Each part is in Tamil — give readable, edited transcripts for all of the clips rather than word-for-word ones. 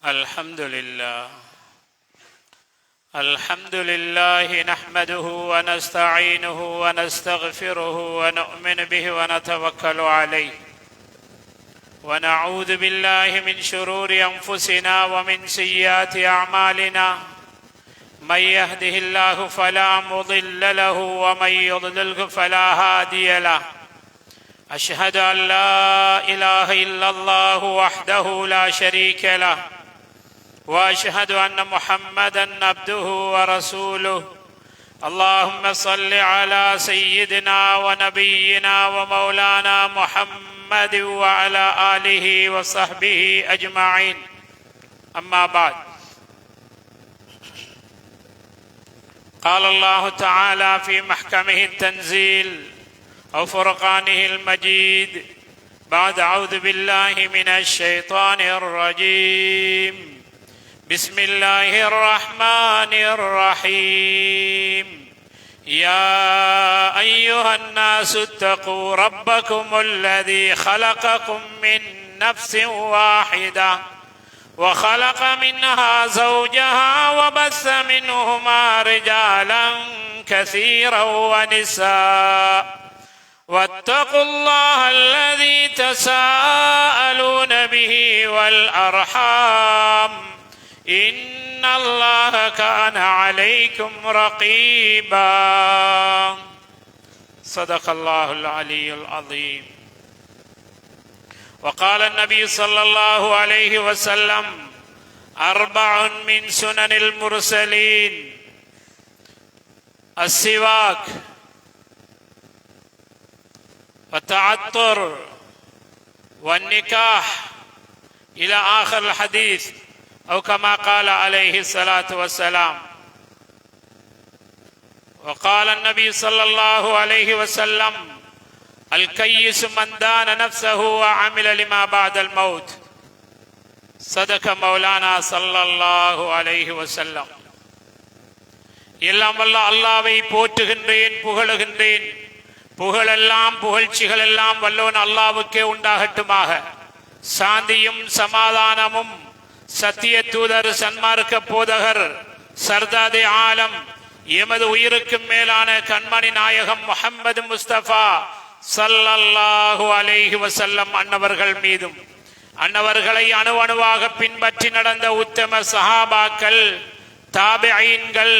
الحمد لله نحمده ونستعينه ونستغفره ونؤمن به ونتوكل عليه ونعوذ بالله من شرور أنفسنا ومن سيئات أعمالنا من يهده الله فلا مضل له ومن يضلله فلا هادي له أشهد أن لا إله إلا الله وحده لا شريك له وأشهد أن محمدا عبده ورسوله اللهم صل على سيدنا ونبينا ومولانا محمد وعلى آله وصحبه أجمعين أما بعد قال الله تعالى في محكمه التنزيل أو فرقانه المجيد بعد أعوذ بالله من الشيطان الرجيم بسم الله الرحمن الرحيم يا أيها الناس اتقوا ربكم الذي خلقكم من نفس واحدة وخلق منها زوجها وبث منهما رجالا كثيرا ونساء واتقوا الله الذي تساءلون به والأرحام إن الله كان عليكم رقيبا صدق الله العلي العظيم. وقال النبي صلى الله عليه وسلم: 4 من سنن المرسلين: السواك والتعطر والنكاح إلى آخر الحديث أو كما قال عليه الصلاة والسلام. وقال النبي صلى الله عليه وسلم: الكيس من دان نفسه وعمل لما بعد الموت. صدق مولانا صلى الله عليه وسلم. எல்லாம் வல்ல அல்லாஹ்வை போற்றுகின்றேன், புகழுகின்றேன். புகழெல்லாம் புகழ்ச்சிகள் எல்லாம் வல்லவன் அல்லாஹ்வுக்கே உண்டாகட்டுமாக. சாந்தியும் சமாதானமும் சத்திய தூதர், சன்மார்க்க போதகர், சர்தாதே ஆலம், எமது உயிருக்கும் மேலான கண்மணி நாயகம் முஹம்மது முஸ்தபா ஸல்லல்லாஹு அலைஹி வஸல்லம் அன்னவர்கள் மீதும், அன்னவர்களை அணுவணுவாக பின்பற்றி நடந்த உத்தம சஹாபாக்கள், தாபிஈன்கள்,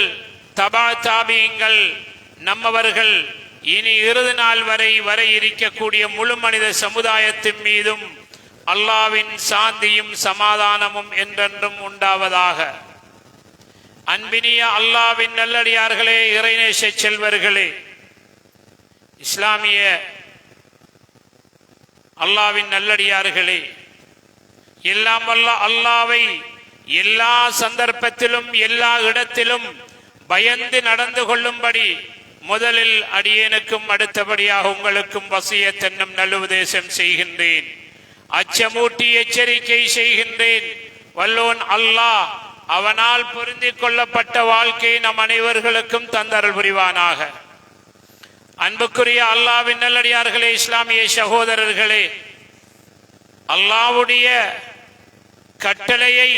தபா தாபிஈன்கள், நம்மவர்கள் இனி இறுதி நாள் வரை இருக்கக்கூடிய முழு மனித சமுதாயத்தின் மீதும் அல்லாஹ்வின் சாந்தியும் சமாதானமும் என்றென்றும் உண்டாவதாக. அன்பினிய அல்லாஹ்வின் நல்லடியார்களே, இறைநேச செல்வர்களே, இஸ்லாமிய அல்லாஹ்வின் நல்லடியார்களே, எல்லாம் வல்ல அல்லாஹ்வை எல்லா சந்தர்ப்பத்திலும் எல்லா இடத்திலும் பயந்து நடந்து கொள்ளும்படி முதலில் அடியேனுக்கும் அடுத்தபடியாக உங்களுக்கும் வசியத் என்னும் நல்லுபதேசம் செய்கின்றேன். அச்சமூட்டி எச்சரிக்கை செய்கின்றேன். வல்லோன் அல்லாஹ் அவனால் பொருந்திக் கொள்ளப்பட்ட வாழ்க்கை நம் அனைவர்களுக்கும் தந்தருள் புரிவானாக. அன்புக்குரிய அல்லாஹ்வின் நல்லடியார்களே, இஸ்லாமிய சகோதரர்களே, அல்லாஹ்வுடைய கட்டளையை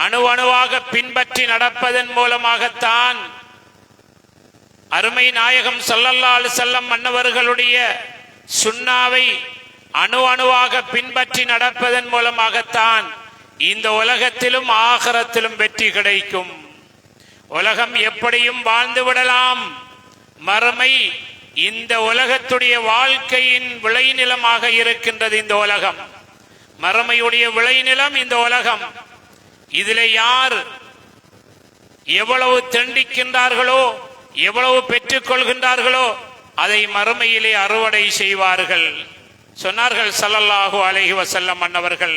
அணுவணுவாக பின்பற்றி நடப்பதன் மூலமாகத்தான் அருமை நாயகம் ஸல்லல்லாஹு அலைஹி வஸல்லம் அன்னவர்களுடைய சுன்னாவை அணுவணுவாக பின்பற்றி நடப்பதன் மூலமாகத்தான் இந்த உலகத்திலும் ஆகிரத்திலும் வெற்றி கிடைக்கும். உலகம் எப்படியும் வாழ்ந்து விடலாம், மறுமை இந்த உலகத்துடைய வாழ்க்கையின் விளைநிலமாக இருக்கின்றது. இந்த உலகம் மறுமையுடைய விளைநிலம். இந்த உலகம் இதில் யார் எவ்வளவு தண்டிக்கின்றார்களோ, எவ்வளவு பெற்றுக் கொள்கின்றார்களோ அதை மறுமையிலே அறுவடை செய்வார்கள். சொன்னார்கள் ஸல்லல்லாஹு அலைஹி வஸல்லம் அன்னவர்கள்,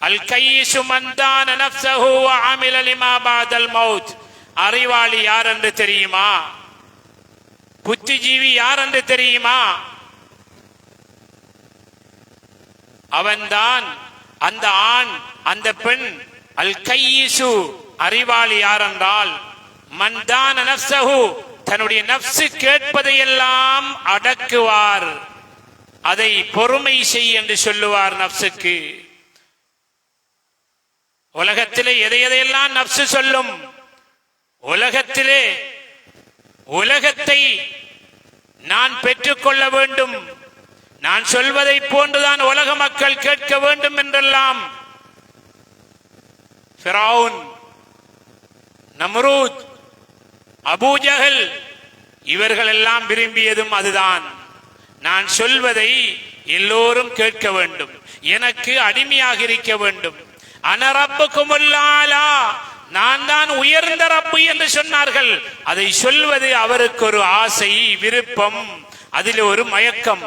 அல் கையிசு மன் தான நஃப்ஸஹு வ அமில லிமா பஅதல் மௌத். அறிவாளி யார் என்று தெரியுமா? புத்திஜீவி யார் என்று தெரியுமா? அவன்தான் அந்த ஆண், அந்த பெண். அல் கையிசு அறிவாளி யார் என்றால், மன் தான நஃப்ஸஹு தன்னுடைய நஃப்ஸ் கேட்பதையெல்லாம் அடக்குவார், அதை பொறுமை செய் என்று சொல்லுவார் நஃப்ஸுக்கு. உலகத்தில் உலகத்திலே எதையெல்லாம் நப்சு சொல்லும், உலகத்திலே உலகத்தை நான் பெற்றுக்கொள்ள வேண்டும், நான் சொல்வதை போன்றுதான் உலக மக்கள் கேட்க வேண்டும் என்றெல்லாம் ஃபிரௌன், நம்ரூத், அபூஜஹல் இவர்கள் எல்லாம் விரும்பியதும் அதுதான். நான் சொல்வதை எல்லோரும் கேட்க வேண்டும், எனக்கு அடிமையாக இருக்க வேண்டும். அன ரப்புக்குமுல் ஆலா, நான் தான் உயர்ந்த ரப்பு என்று சொன்னார்கள். அதை சொல்வது அவருக்கு ஒரு ஆசை, விருப்பம், அதில் ஒரு மயக்கம்.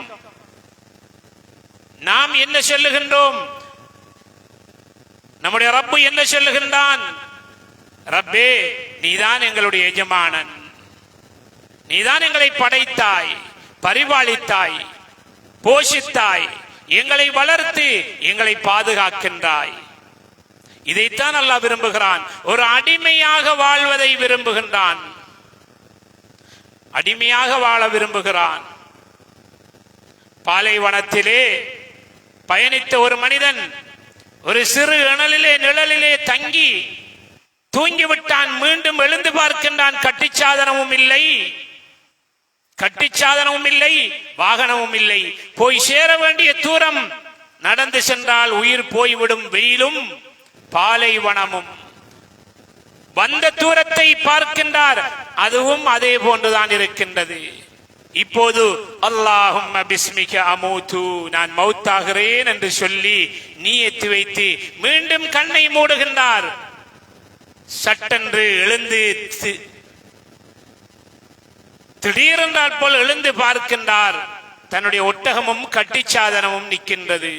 நாம் என்ன சொல்லுகின்றோம்? நம்முடைய ரப்பு என்ன சொல்லுகின்றான்? ரப்பே, நீதான் எங்களுடைய எஜமானன், நீதான் எங்களை படைத்தாய், பரிபாலித்தாய், போஷித்தாய், எங்களை வளர்த்து எங்களை பாதுகாக்கின்றாய். இதைத்தான் அல்லாஹ் விரும்புகிறான். ஒரு அடிமையாக வாழ்வதை விரும்புகின்றான், அடிமையாக வாழ விரும்புகிறான். பாலைவனத்திலே பயணித்த ஒரு மனிதன் ஒரு சிறு நிழலிலே தங்கி தூங்கிவிட்டான். மீண்டும் எழுந்து பார்க்கின்றான். கட்டிச்சாதனமும் இல்லை, வாகனமும் இல்லை. போய் சேர வேண்டிய தூரம் நடந்து சென்றால் உயிர் போய்விடும். வெயிலும் பாலைவனமும். வந்த தூரத்தை பார்க்கின்றார், அதுவும் அதே போன்றுதான் இருக்கின்றது. இப்போது அல்லாஹும்ம பிஸ்மிக அமூது, நான் மௌத்தாகிறேன் என்று சொல்லி நியத்து வைத்து மீண்டும் கண்ணை மூடுகின்றார். சட்டென்று எழுந்து திடீரென்றால் போல் எழுந்து பார்க்கின்றார், தன்னுடைய ஒட்டகமும் கட்டிச்சாதனமும் நிற்கின்றது.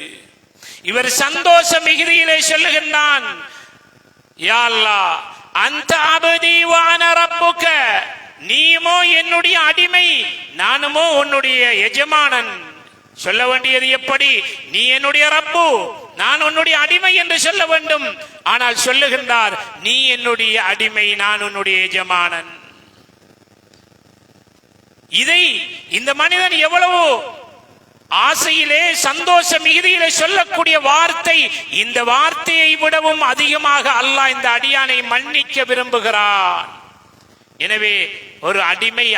இவர் சந்தோஷ மிகுதியிலே சொல்லுகின்றான், யா அல்லாஹ், அந்த அபதி வான ரப்புக, நீயுமோ என்னுடைய அடிமை, நானுமோ உன்னுடைய எஜமானன். சொல்ல வேண்டியது எப்படி? நீ என்னுடைய ரப்பு, நான் உன்னுடைய அடிமை என்று சொல்ல வேண்டும். ஆனால் சொல்லுகின்றார், நீ என்னுடைய அடிமை, நான் உன்னுடைய எஜமானன். இதை இந்த மனிதன் எவ்வளவு ஆசையிலே சந்தோஷ மிகுதியிலே சொல்லக்கூடிய வார்த்தை. இந்த வார்த்தையை விடவும் அதிகமாக அல்லாஹ் இந்த அடியானை மன்னிக்க விரும்புகிறான். எனவே ஒரு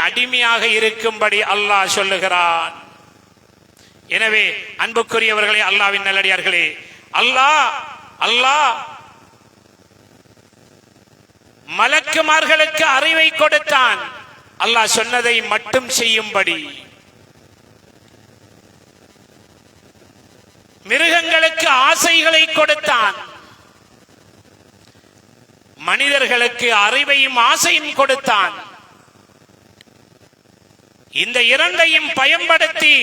அடிமையாக இருக்கும்படி அல்லாஹ் சொல்லுகிறான். எனவே அன்புக்குரியவர்களே, அல்லாஹ்வின் நல்லடியார்களே, அல்லாஹ் மலக்குமார்களுக்கு அறிவை கொடுத்தான், அல்லாஹ் சொன்னதை மட்டும் செய்யும்படி. மிருகங்களுக்கு ஆசைகளை கொடுத்தான், மனிதர்களுக்கு அறிவையும் ஆசையும் கொடுத்தான். இந்த இரண்டையும் பயன்படுத்தி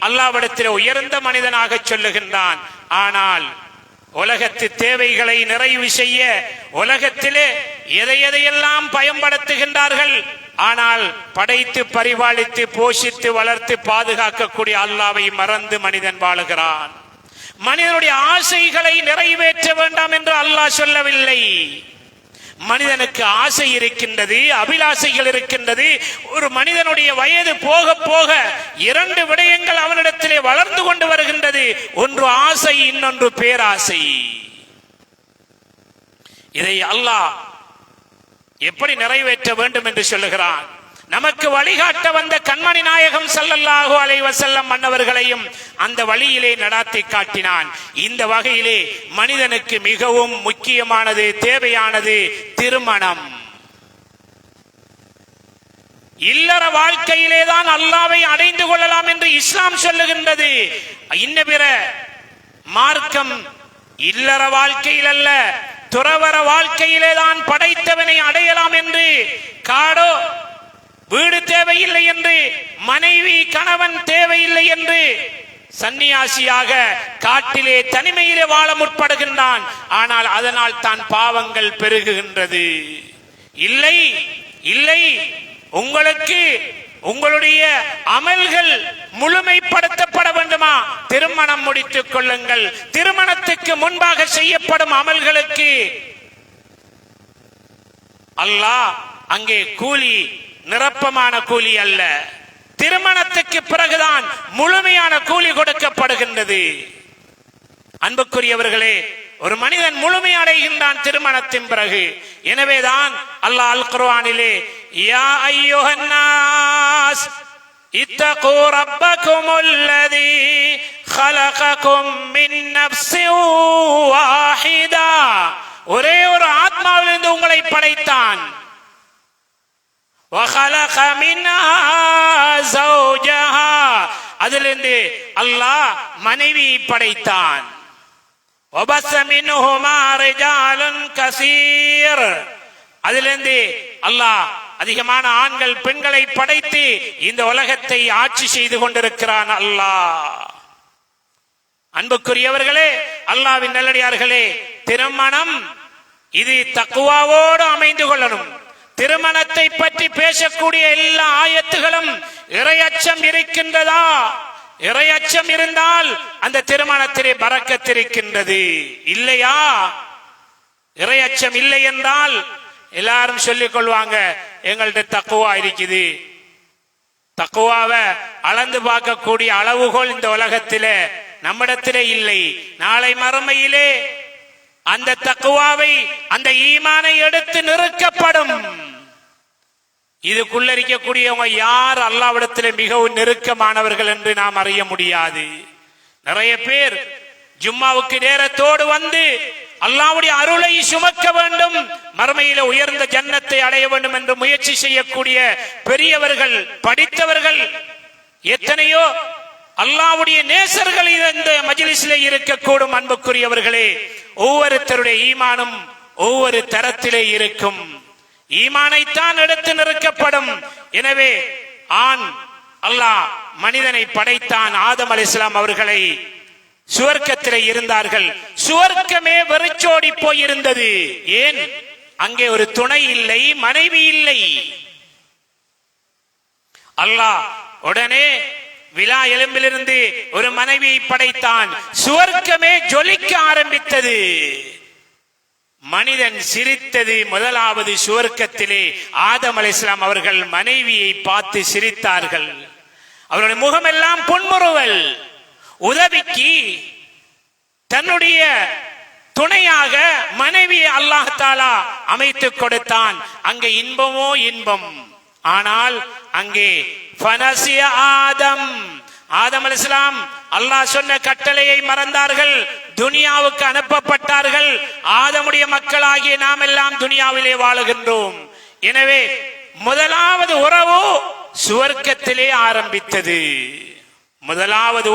அல்லாஹ்விடத்தில் உயர்ந்த மனிதனாக சொல்லுகின்றான். ஆனால் உலகத்து தேவைகளை நிறைவு செய்ய உலகத்திலே எதையெல்லாம் பயன்படுத்துகின்றார்கள். ஆனால் படைத்து பரிபாலித்து போஷித்து வளர்த்து பாதுகாக்கக்கூடிய அல்லாஹ்வை மறந்து மனிதன் வாழுகிறான். மனிதனுடைய ஆசைகளை நிறைவேற்ற வேண்டாம் என்று அல்லாஹ் சொல்லவில்லை. மனிதனுக்கு ஆசை இருக்கின்றது, அபிலாசைகள் இருக்கின்றது. ஒரு மனிதனுடைய வயது போக போக இரண்டு விடயங்கள் அவனிடத்திலே வளர்ந்து கொண்டு வருகின்றது. ஒன்று ஆசை, இன்னொன்று பேராசை. இதை அல்லாஹ் எப்படி நிறைவேற்ற வேண்டும் என்று சொல்லுகிறான். நமக்கு வழிகாட்ட வந்த கண்மணி நாயகம் ஸல்லல்லாஹு அலைஹி வஸல்லம் மன்னவர்களையும் அந்த வழியிலே நடாத்தி காட்டினான். இந்த வகையிலே மனிதனுக்கு மிகவும் முக்கியமானது, தேவையானது திருமணம். இல்லற வாழ்க்கையிலே தான் அல்லாஹ்வை அடைந்து கொள்ளலாம் என்று இஸ்லாம் சொல்லுகின்றது. இன்ன பிற மார்க்கம் இல்லற வாழ்க்கையில் அல்ல, துறவற வாழ்க்கையிலே தான் படைத்தவனை அடையலாம் என்று, காடோ வீடு தேவையில்லை என்று, மனைவி கணவன் தேவையில்லை என்று சன்னியாசியாக காட்டிலே தனிமையிலே வாழ முற்படுகின்றான். ஆனால் அதனால் தான் பாவங்கள் பெருகுகின்றது. இல்லை இல்லை, உங்களுக்கு உங்களுடைய அமல்கள் முழுமைப்படுத்தப்பட வேண்டுமா? திருமணம் முடித்துக் கொள்ளுங்கள். திருமணத்துக்கு முன்பாக செய்யப்படும் அமல்களுக்கு அல்லாஹ் அங்கே கூலி நிரப்பமான கூலி அல்ல, திருமணத்துக்கு பிறகுதான் முழுமையான கூலி கொடுக்கப்படுகின்றது. அன்புக்குரியவர்களே, ஒரு மனிதன் முழுமை அடைகின்றான் திருமணத்தின் பிறகு. எனவேதான் அல்லாஹ் அல் குர்ஆனிலே யா அய்யுஹன் நாஸ் இத்தகூ ரப்பகுமுல்லதீ ஹலககும் மின் நஃப்ஸின் வாஹிதா, ஒரே ஒரு ஆத்மாவிலிருந்து உங்களை படைத்தான். وَخَلَقَ مِنْهَا زَوْجَهَا, அதிலிருந்து அல்லாஹ் மனைவியை படைத்தான். وَبَثَّ مِنْهُمَا رِجَالًا كَثِيرًا, அதிலிருந்து அல்லாஹ் அதிகமான ஆண்கள் பெண்களை படைத்து இந்த உலகத்தை ஆட்சி செய்து கொண்டிருக்கிறான் அல்லாஹ். அன்புக்குரியவர்களே, அல்லாஹ்வின் நல்லடியார்களே, திருமணம் இது தக்வாவோடு அமைந்து கொள்ளணும். திருமணத்தை பற்றி பேசக்கூடிய எல்லா ஆயத்துகளும் இறையச்சம் இருக்கின்றதா? இறையச்சம் இருந்தால் அந்த திருமணத்திலே பரக்கத் இருக்கின்றது. இல்லையா? இறையச்சம் இல்லை என்றால் எல்லாரும் சொல்லிக் கொள்வாங்க, எங்கள்ட்ட தக்குவா இருக்குது. தக்குவாவை அளந்து பார்க்கக்கூடிய அளவுகோல் இந்த உலகத்திலே நம்மிடத்திலே இல்லை. நாளை மறுமையிலே அந்த தக்குவாவை, அந்த ஈமானை எடுத்து நிறுக்கப்படும். இதுக்குள்ள இருக்கக்கூடியவங்க யார் அல்லாஹ்விடத்திலே மிகவும் நெருக்கமானவர்கள் என்று நாம் அறிய முடியாது. நிறைய பேர் ஜும்மாவுக்கு நேரத்தோடு வந்து அல்லாஹ்வுடைய அருளை சுமக்க வேண்டும், மறுமையில உயர்ந்த ஜன்னத்தை அடைய வேண்டும் என்று முயற்சி செய்யக்கூடிய பெரியவர்கள், படித்தவர்கள், எத்தனையோ அல்லாஹ்வுடைய நேசர்கள் இந்த மஜ்லிஸிலே இருக்கக்கூடும். அன்புக்குரியவர்களே, ஒவ்வொருத்தருடைய ஈமானும் ஒவ்வொரு தரத்திலே இருக்கும். ஈமானைத்தான் எடுத்து நிறுக்கப்படும். எனவே ஆண் அல்லாஹ் மனிதனை படைத்தான். ஆதம் அலைஹிஸ்ஸலாம் அவர்களை சுவர்க்கத்திலே இருந்தார்கள். சுவர்க்கமே வெறிச்சோடி போயிருந்தது. ஏன்? அங்கே ஒரு துணை இல்லை, மனைவி இல்லை. அல்லாஹ் உடனே விலா எலும்பிலிருந்து ஒரு மனைவியை படைத்தான். சுவர்க்கமே ஜொலிக்க ஆரம்பித்தது. மனிதன் சிரித்தது முதலாவது சுவர்க்கத்திலே. ஆதம் அலைஹிஸ்ஸலாம் அவர்கள் மனைவியை பார்த்து சிரித்தார்கள். அவருடைய முகமெல்லாம் புன்முறுவல். உதவிக்கு தன்னுடைய துணையாக மனைவியை அல்லாஹ் தஆலா அமைத்து கொடுத்தான். அங்கே இன்பமோ இன்பம். ஆனால் அங்கே ஃபனசிய ஆதம், ஆதம் அலைஹிஸ்ஸலாம் அல்லாஹ் சொன்ன கட்டளையை மறந்தார்கள். துனியாவுக்கு அனுப்பப்பட்டார்கள். ஆதமுடைய மக்களாகிய நாம் எல்லாம் துனியாவிலே வாழுகின்றோம். எனவே முதலாவது உறவு சுவர்க்கத்திலே ஆரம்பித்தது. முதலாவது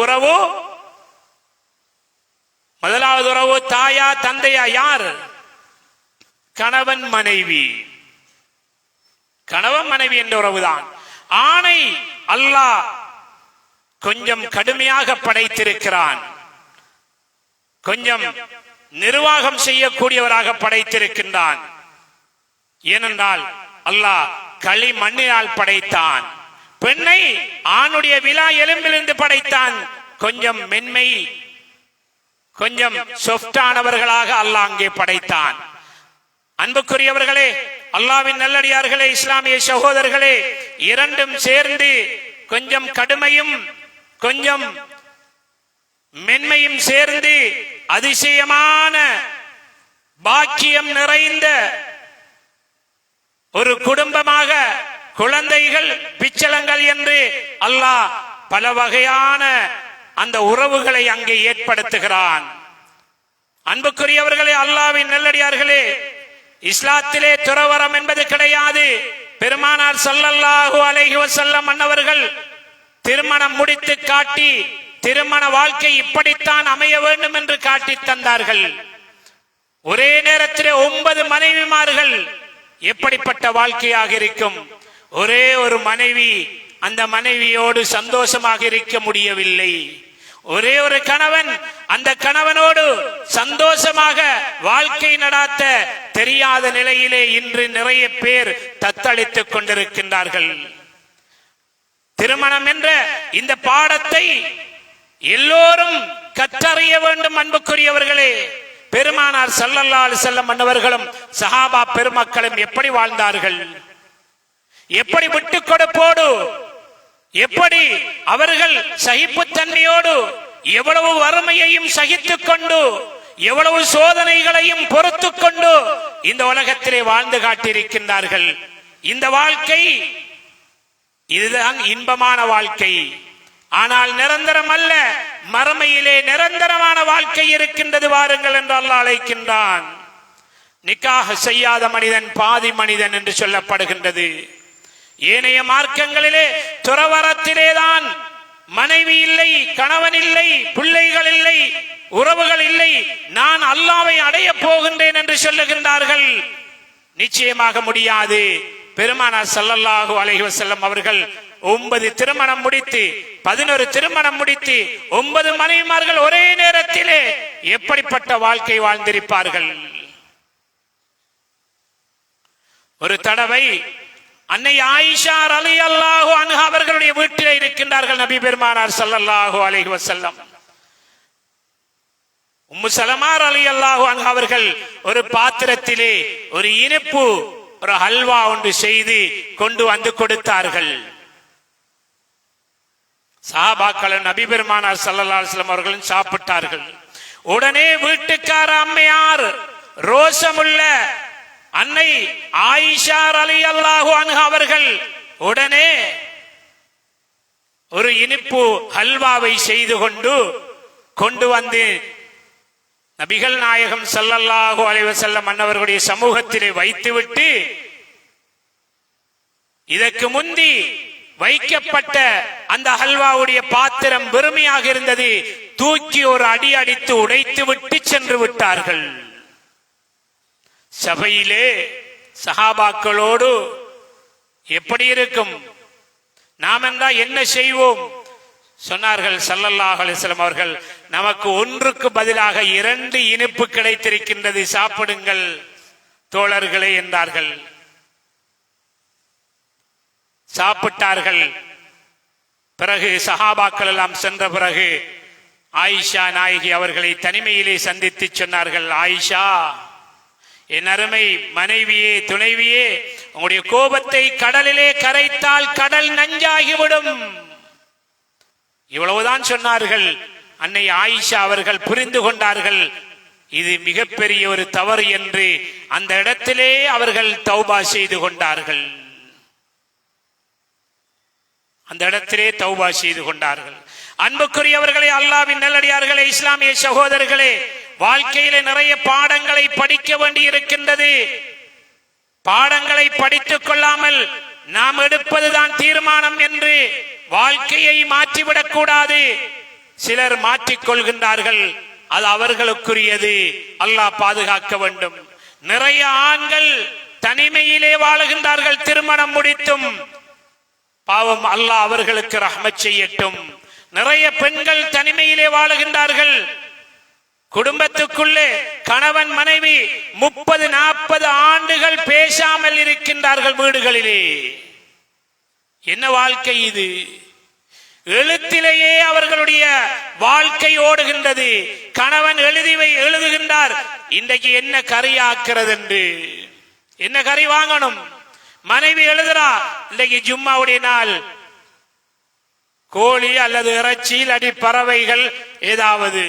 உறவு தாயா தந்தையா? யார்? கணவன் மனைவி. கணவன் மனைவி என்ற உறவுதான். ஆணை அல்லாஹ் கொஞ்சம் கடுமையாக படைத்திருக்கிறான். கொஞ்சம் நிர்வாகம் செய்யக்கூடியவராக படைத்திருக்கின்றான். ஏனென்றால் அல்லாஹ் களி மண்ணினால் படைத்தான். பெண்ணை ஆணுடைய விலா எலும்பிலிருந்து படைத்தான். கொஞ்சம் மென்மை, கொஞ்சம் சொஃப்டானவர்களாக அல்லாஹ் அங்கே படைத்தான். அன்புக்குரியவர்களே, அல்லாஹ்வின் நல்லடியார்களே, இஸ்லாமிய சகோதரர்களே, இரண்டும் சேர்ந்து கொஞ்சம் கடுமையும் கொஞ்சம் மென்மையும் சேர்ந்து அதிசயமான பாக்கியம் நிறைந்த ஒரு குடும்பமாக, குழந்தைகள் பிச்சளங்கள் என்று அல்லாஹ் பல வகையான அந்த உறவுகளை அங்கே ஏற்படுத்துகிறான். அன்புக்குரியவர்களே, அல்லாஹ்வின் நல்லடியார்களே, இஸ்லாத்திலே துறவரம் என்பது கிடையாது. பெருமானார் ஸல்லல்லாஹு அலைஹி வஸல்லம் அன்னவர்கள் திருமணம் முடித்து காட்டி, திருமண வாழ்க்கை இப்படித்தான் அமைய வேண்டும் என்று காட்டி தந்தார்கள். ஒரே நேரத்திலே 9 மனைவிமார்கள். எப்படிப்பட்ட வாழ்க்கையாக இருக்கும்? ஒரே ஒரு மனைவி, அந்த மனைவியோடு சந்தோஷமாக இருக்க முடியவில்லை. ஒரே ஒரு கணவன், அந்த கணவனோடு சந்தோஷமாக வாழ்க்கை நடாத்த தெரியாத நிலையிலே இன்று நிறைய பேர் தத்தளித்துக் கொண்டிருக்கின்றார்கள். திருமணம் என்ற இந்த பாடத்தை எல்லோரும் கற்றறிய வேண்டும். அன்புக்குரியவர்களே, பெருமானார் ஸல்லல்லாஹு அலைஹி வஸல்லம் அன்னவர்களும் சஹாபா பெருமக்களும் எப்படி வாழ்ந்தார்கள்? எப்படி விட்டு கொடுப்போடு, எப்படி அவர்கள் சகிப்புத்தன்மையோடு, எவ்வளவு வறுமையையும் சகித்துக் கொண்டு, எவ்வளவு சோதனைகளையும் பொறுத்து கொண்டு இந்த உலகத்திலே வாழ்ந்து காட்டியிருக்கின்றார்கள். இந்த வாழ்க்கை இதுதான் இன்பமான வாழ்க்கை. ஆனால் நிரந்தரம் அல்ல. மறுமையிலே நிரந்தரமான வாழ்க்கை இருக்கின்றது, வாருங்கள் என்று அல்லாஹ் அழைக்கின்றான். நிக்காஹ் செய்யாத மனிதன் பாதி மனிதன் என்று சொல்லப்படுகின்றது. ஏனைய மார்க்கங்களிலே துறவரத்திலேதான் மனைவி இல்லை, கணவன் இல்லை, பிள்ளைகள் இல்லை, உறவுகள் இல்லை, நான் அல்லாஹ்வை அடைய போகின்றேன் என்று சொல்லுகின்றார்கள். நிச்சயமாக முடியாது. பெருமானார் ஸல்லல்லாஹு அலைஹி வஸல்லம் அவர்கள் 9 திருமணம் முடித்து 11 திருமணம் முடித்து 9 மனைவிமார்கள் ஒரே நேரத்திலே எப்படிப்பட்ட வாழ்க்கை வாழ்ந்திருப்பார்கள். ஒரு தடவை அன்னை ஆயிஷா ரலியல்லாஹு அன்ஹா அவர்களுடைய வீட்டிலே இருக்கின்றார்கள் நபி பெருமானார் ஸல்லல்லாஹு அலைஹி வஸல்லம். உம்மு சலமா ரலியல்லாஹு அன்ஹா அவர்கள் ஒரு பாத்திரத்திலே ஒரு இனிப்பு ஒரு ஹல்வா ஒன்று செய்து கொண்டு வந்து கொடுத்தார்கள். சஹாபாக்கள் நபி பெருமானார் ஸல்லல்லாஹு அலைஹி வஸல்லம் அவர்களும் சாப்பிட்டார்கள். உடனே வீட்டுக்கார அம்மையார் ரோஷமுள்ள அன்னை ஆயிஷா ரலியல்லாஹு அன்ஹா அவர்கள் உடனே ஒரு இனிப்பு ஹல்வாவை செய்து கொண்டு வந்து நபிகள் நாயகம் ஸல்லல்லாஹு அலைஹி வஸல்லம் அன்னவர்களுடைய சமூகத்திலே வைத்துவிட்டு இதற்கு முந்தி வைக்கப்பட்ட அந்த ஹல்வாவுடைய பாத்திரம் வெறுமையாக இருந்தது. தூக்கி ஒரு அடி அடித்து உடைத்து விட்டு சென்று விட்டார்கள். சபையிலே சஹாபாக்களோடு எப்படி இருக்கும், நாம் என்றால் என்ன செய்வோம் சொன்னார்கள் ஸல்லல்லாஹு அலைஹி வஸல்லம் அவர்கள். நமக்கு ஒன்றுக்கு பதிலாக 2 இனிப்பு கிடைத்திருக்கின்றது, சாப்பிடுங்கள் தோழர்களே என்றார்கள். சாப்பிட்டார்கள். பிறகு சஹாபாக்கள் எல்லாம் சென்ற பிறகு ஆயிஷா நாயகி அவர்களை தனிமையிலே சந்தித்து சொன்னார்கள், ஆயிஷா, என் அருமை மனைவியே, துணைவியே, உங்களுடைய கோபத்தை கடலிலே கரைத்தால் கடல் நஞ்சாகிவிடும். இவ்வளவுதான் சொன்னார்கள். அன்னை ஆயிஷா அவர்கள் புரிந்து கொண்டார்கள் இது மிகப்பெரிய ஒரு தவறு என்று. அந்த இடத்திலே அவர்கள் தௌபா செய்து கொண்டார்கள். அந்த இடத்திலே தௌபா செய்து கொண்டார்கள். அன்புக்குரியவர்களே, அல்லாஹ்வின் நல்லடியார்களே, இஸ்லாமிய சகோதரர்களே, வாழ்க்கையிலே நிறைய பாடங்களை படிக்க வேண்டி இருக்கின்றது. பாடங்களை படித்துக் கொள்ளாமல் நாம் எடுப்பதுதான் தீர்மானம் என்று வாழ்க்கையை மாற்றிவிடக் கூடாது. சிலர் மாற்றிக்கொள்கின்றார்கள், அது அவர்களுக்குரியது. அல்லாஹ் பாதுகாக்க வேண்டும். நிறைய ஆண்கள் தனிமையிலே வாழுகின்றார்கள் திருமணம் முடித்தும். பாவம், அல்லாஹ் அவர்களுக்கு ரஹ்மத் செய்யட்டும். நிறைய பெண்கள் தனிமையிலே வாழுகின்றார்கள். குடும்பத்துக்குள்ளே கணவன் மனைவி 30-40 ஆண்டுகள் பேசாமல் இருக்கின்றார்கள் வீடுகளிலே. என்ன வாழ்க்கை இது? எழுத்திலேயே அவர்களுடைய வாழ்க்கை ஓடுகின்றது. கணவன் எழுதுகின்றார், இன்றைக்கு என்ன கறி ஆக்கிறது என்று, என்ன கறி வாங்கணும். மனைவி எழுதுறா, இன்றைக்கு ஜும்மாவுடைய நாள், கோழி அல்லது இறைச்சி அடி பறவைகள் ஏதாவது.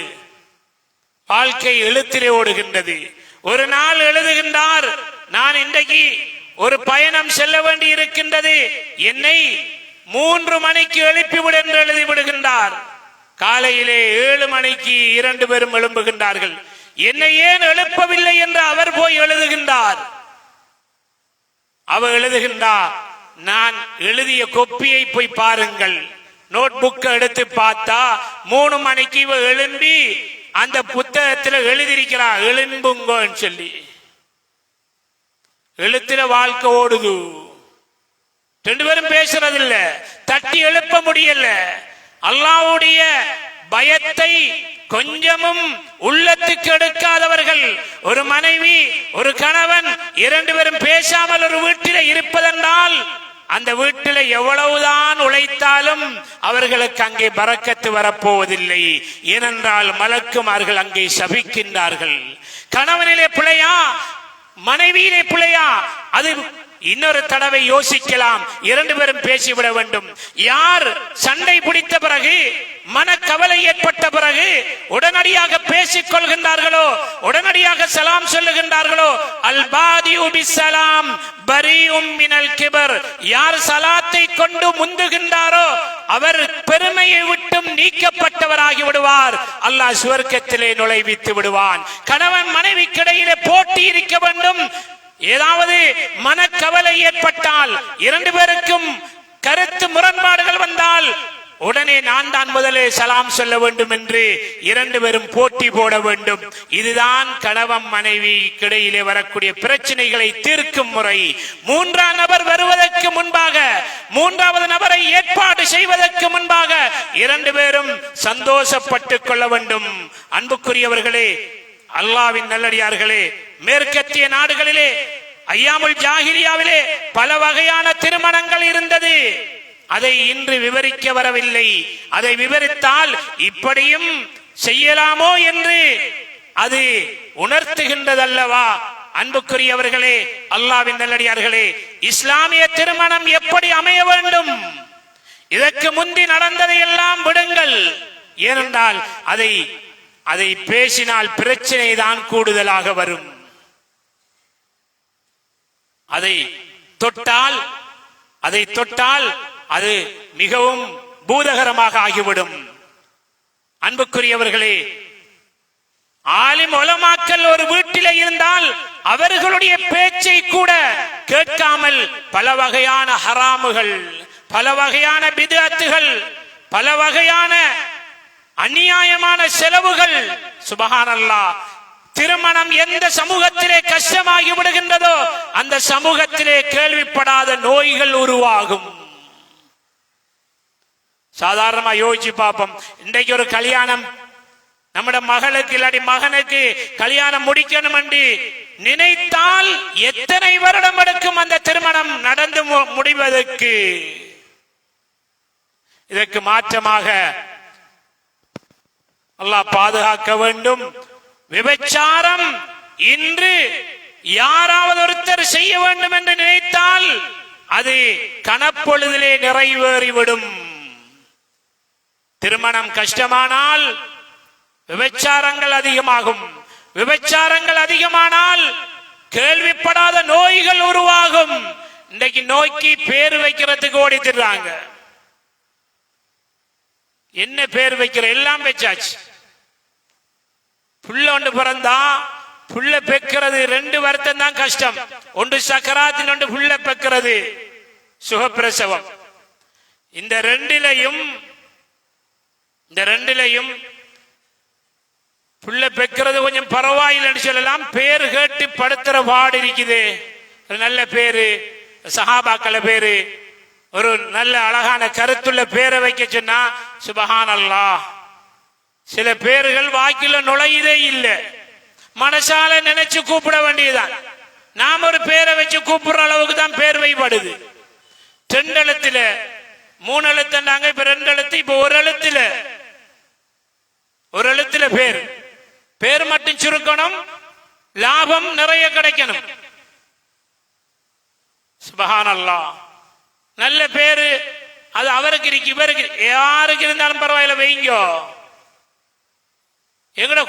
வாழ்க்கை எழுத்திலே ஓடுகின்றது. ஒரு நாள் எழுதுகின்றார், நான் இன்றைக்கு ஒரு பயணம் செல்ல வேண்டி இருக்கின்றது, என்னை 3 மணிக்கு எழுப்பிவிடு என்று எழுதிவிடுகின்றார். காலையிலே 7 மணிக்கு 2 பேரும் எழும்புகின்றார்கள். என்னை ஏன் எழுப்பவில்லை என்று அவர் போய் எழுதுகின்றார். அவர் எழுதுகின்றார், நான் எழுதிய கொப்பியை போய் பாருங்கள். நோட் புக் எடுத்து பார்த்தா 3 மணிக்கு இவ எழும்பி அந்த புத்தகத்தில் எழுதியிருக்கிறார், எழும்புங்கன்னு சொல்லி. எழுத்துல வாழ்க்கை ஓடுது. 2 பேரும் பேசுறதில்ல, தட்டி எழுப்ப முடியல. அல்லாஹ்வுடைய பயத்தை கொஞ்சமும் உள்ளத்துக்கு எடுக்காதவர்கள், ஒரு மனைவி ஒரு கணவன் 2 பேரும் பேசாமல் ஒரு வீட்டில் இருப்பதென்றால் அந்த வீட்டில் எவ்வளவுதான் உழைத்தாலும் அவர்களுக்கு அங்கே பரக்கத்து வரப்போவதில்லை. ஏனென்றால் மலக்குமார்கள் அங்கே சபிக்கின்றார்கள். கணவனிலே பிழையா, மனைவியிலே பிழையா, அது இன்னொரு தடவை யோசிக்கலாம். இரண்டு பேரும் பேசிவிட வேண்டும். யார் சண்டை பிடித்த பிறகு, மனக்கவலை ஏற்பட்ட பிறகு உடனடியாக பேசிக் கொள்கின்றார்களோ, உடனடியாக சலாம் சொல்லுகின்றார்களோ, அல் பாதிஉ பிஸ்ஸலாம் பரீஉம் மினல் கிபர், யார் சலாத்தை கொண்டு முந்துகின்றாரோ அவர் பெருமையை விட்டும் நீக்கப்பட்டவராகி விடுவார். அல்லாஹ் சுவர்க்கத்திலே நுழைவித்து விடுவான். கணவன் மனைவிக்கிடையிலே போட்டி இருக்க வேண்டும். ஏதாவது மனக்கவலை ஏற்பட்டால், இரண்டு பேருக்கும் கருத்து முரண்பாடுகள் வந்தால் உடனே நான் தான் முதலே சலாம் சொல்ல வேண்டும் என்று இரண்டு பேரும் போட்டி போட வேண்டும். இதுதான் கணவன் மனைவி கிடையிலே வரக்கூடிய பிரச்சனைகளை தீர்க்கும் முறை. மூன்றாம் நபர் வருவதற்கு முன்பாக, மூன்றாவது நபரை ஏற்பாடு செய்வதற்கு முன்பாக இரண்டு பேரும் சந்தோஷப்பட்டுக் கொள்ள வேண்டும். அன்புக்குரியவர்களே, அல்லாஹ்வின் நல்லடியார்களே, மேற்கத்திய நாடுகளிலே ஐயாமுல் ஜாஹிலியாவிலே பல வகையான திருமணங்கள் இருந்தது. அதை இன்று விவரிக்க வரவில்லை. அதை விவரித்தால் இப்படியும் செய்யலாமோ என்று அது உணர்த்துகின்றதல்லவா? அன்புக்குரியவர்களே, அல்லாஹ்வின் நல்லடியார்களே, இஸ்லாமிய திருமணம் எப்படி அமைய வேண்டும்? இதற்கு முந்தி நடந்ததை எல்லாம் விடுங்கள். ஏனென்றால் அதை பேசினால் பிரச்சனை தான் கூடுதலாக வரும். அதை தொட்டால் அது மிகவும் பூதகரமாக ஆகிவிடும். அன்புக்குரியவர்களே, ஆலிம் உலமாக்கள் ஒரு வீட்டில் இருந்தால் அவர்களுடைய பேச்சை கூட கேட்காமல் பல வகையான ஹராமுகள், பல வகையான பித்அத்துகள், பல வகையான அநியாயமான செலவுகள். சுபஹானல்லாஹ். திருமணம் எந்த சமூகத்திலே கஷ்டமாகி விடுகின்றதோ அந்த சமூகத்திலே கேள்விப்படாத நோய்கள் உருவாகும். சாதாரணமா யோசிச்சு பார்ப்போம். இன்றைக்கு ஒரு கல்யாணம், நம்முடைய மகளுக்கு இல்லாட்டி மகனுக்கு கல்யாணம் முடிக்கணும் என்று நினைத்தால் எத்தனை வருடம் எடுக்கும் அந்த திருமணம் நடந்து முடிவதற்கு? இதற்கு மாற்றமாக அல்லாஹ் பாதுகாக்க வேண்டும். விபச்சாரம் இன்று யாராவது ஒருத்தர் செய்ய வேண்டும் என்று நினைத்தால் அது கணப்பொழுதிலே நிறைவேறிவிடும். திருமணம் கஷ்டமானால் விபச்சாரங்கள் அதிகமாகும். விபச்சாரங்கள் அதிகமானால் கேள்விப்படாத நோய்கள் உருவாகும். இன்றைக்கு நோய்க்கு பேர் வைக்கிறதுக்கு ஓடி திர்றாங்க. என்ன பேர் வைக்கிற? எல்லாம் வச்சாச்சு. புள்ள ஒன்று பிறந்தா புள்ள பெக்கிறது ரெண்டு வருத்தம் தான் கஷ்டம். ஒன்று சக்கராத்தில், ஒன்று புள்ள பெக்கிறது சுகப்பிரசவம். இந்த ரெண்டிலையும் புள்ள பெக்கிறது கொஞ்சம் பரவாயில்லைன்னு சொல்லலாம். பேர் கேட்டு படுத்துற பாடு இருக்குது. ஒரு நல்ல பேரு, சஹாபாக்கள பேரு, ஒரு நல்ல அழகான கருத்துள்ள பேரை வைக்க சொன்னா சுபஹானல்லாஹ். சில பேர்கள் வாக்கில நுழையதே இல்லை. மனசால நினைச்சு கூப்பிட வேண்டியதுதான். நாம் ஒரு பேரை வச்சு கூப்பிடுற அளவுக்கு தான் பேர் வைப்படுது. 2 எழுத்துல 3 எழுத்துனாங்க, இப்ப 2 எழுத்து, இப்ப ஒரு எழுத்துல பேர் மட்டும் சுருக்கணும், லாபம் நிறைய கிடைக்கணும். சுபஹானல்லாஹ். நல்ல பேரு அது அவருக்கு இருக்கு, இவருக்கு, யாருக்கு இருந்தாலும் பரவாயில்ல வைங்கோ. எங்கட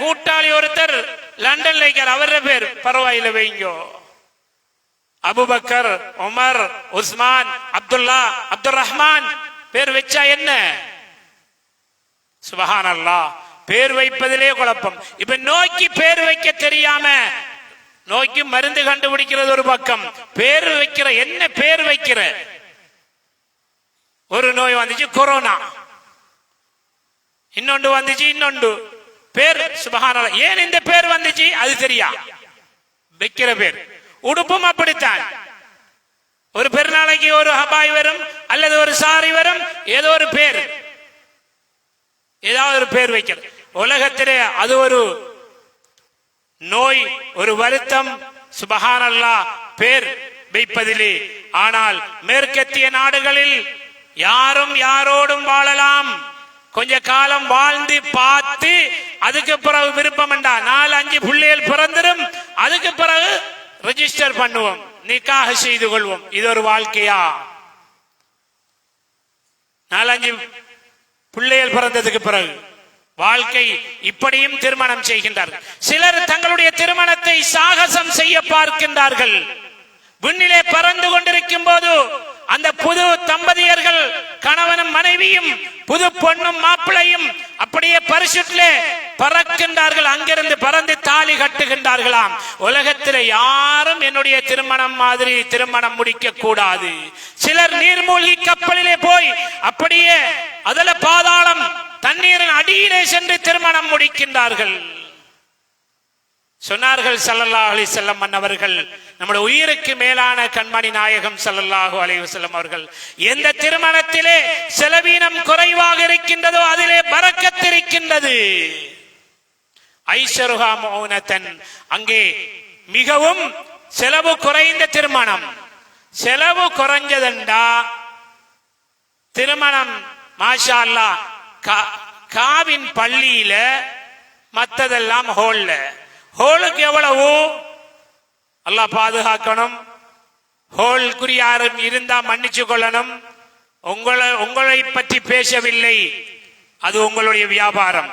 கூட்டாளி ஒருத்தர் லண்டன்ல இருக்கார், அவர பேர் பரவாயில்ல வைங்கோ. அபுபக்கர், உமர், உஸ்மான், அப்துல்லா, அப்துல் ரஹ்மான் பேர் வச்சா என்ன? சுபஹானல்லாஹ். பேர் வைப்பதிலே குழப்பம். இப்ப நோய்க்கு பேர் வைக்க தெரியாம நோய்க்கு மருந்து கண்டுபிடிக்கிறது ஒரு பக்கம், பேர் வைக்கிற என்ன பேர் வைக்கிற? ஒரு நோய் வந்துச்சு கொரோனா, இன்னொன்று வந்துச்சு, இன்னொன்று பேர் சுபஹானல்லாஹ். ஏன் இந்த பேர் வந்துச்சு அது தெரியா வைக்கிற பேர். உடுப்பும் அப்படித்தான். ஒரு பெருநாளைக்கு ஒரு ஹபாய் வரும் அல்லது ஒரு சாரி வரும், ஏதோ ஒரு பேர், ஏதாவது ஒரு பேர் வைக்கிறது. உலகத்திலே அது ஒரு நோய், ஒரு வருத்தம். சுபஹானல்லாஹ். பேர் வைப்பதிலே. ஆனால் மேற்கத்திய நாடுகளில் யாரும் யாரோடும் வாழலாம். கொஞ்ச காலம் வாழ்ந்து பார்த்து அதுக்கு பிறகு விருப்பம் என்றா 4-5 பிள்ளைகள் பிறந்திரும், அதுக்கு பிறகு ரெஜிஸ்டர் பண்ணுவோம். நிக்காஹ் செய்து கொள்வோம். இது ஒரு வாழ்க்கையா? 4-5 பிள்ளைகள் பிறந்ததுக்கு பிறகு வாழ்க்கை இப்படியும் திருமணம் செய்கின்றார்கள். சிலர் தங்களுடைய திருமணத்தை சாகசம் செய்ய பார்க்கின்றார்கள். விண்ணிலே பறந்து கொண்டிருக்கும் போது அந்த புது தம்பதியர்கள் கணவனும் மனைவியும் புது பொண்ணும் மாப்பிளையும் அப்படியே பரிசுத்திலே பறக்கின்றார்கள். அங்கிருந்து பறந்து தாலி கட்டுகின்றார்களாம். உலகத்தில் யாரும் என்னுடைய திருமணம் மாதிரி திருமணம் முடிக்க கூடாது. சிலர் நீர்மூழ்கி கப்பலிலே போய் அப்படியே அதல பாதாளம் தண்ணீரின் அடியிலே சென்று திருமணம் முடிக்கின்றார்கள். சொன்னார்கள் ஸல்லல்லாஹு அலைஹி வஸல்லம் அவர்கள், நம்முடைய உயிருக்கு மேலான கண்மணி நாயகம் ஸல்லல்லாஹு அலைஹி வஸல்லம் அவர்கள், எந்த திருமணத்திலே செலவீனம் குறைவாக இருக்கின்றதோ அதிலே பரக்கத் இருக்கின்றது. ஐஷருஹா மௌனத்தன், அங்கே மிகவும் செலவு குறைந்த திருமணம். செலவு குறைஞ்சதண்டா திருமணம் மாஷா அல்லாஹ் காவின் பள்ளியில, மற்றதெல்லாம் ஹோல்ல. ஹோலுக்கு எவ்வளவு? அல்லாஹ் பாதுகாக்கணும். ஹோல்குரிய யாரும் இருந்தா மன்னிச்சு கொள்ளணும். உங்களை பற்றி பேசவில்லை, அது உங்களுடைய வியாபாரம்.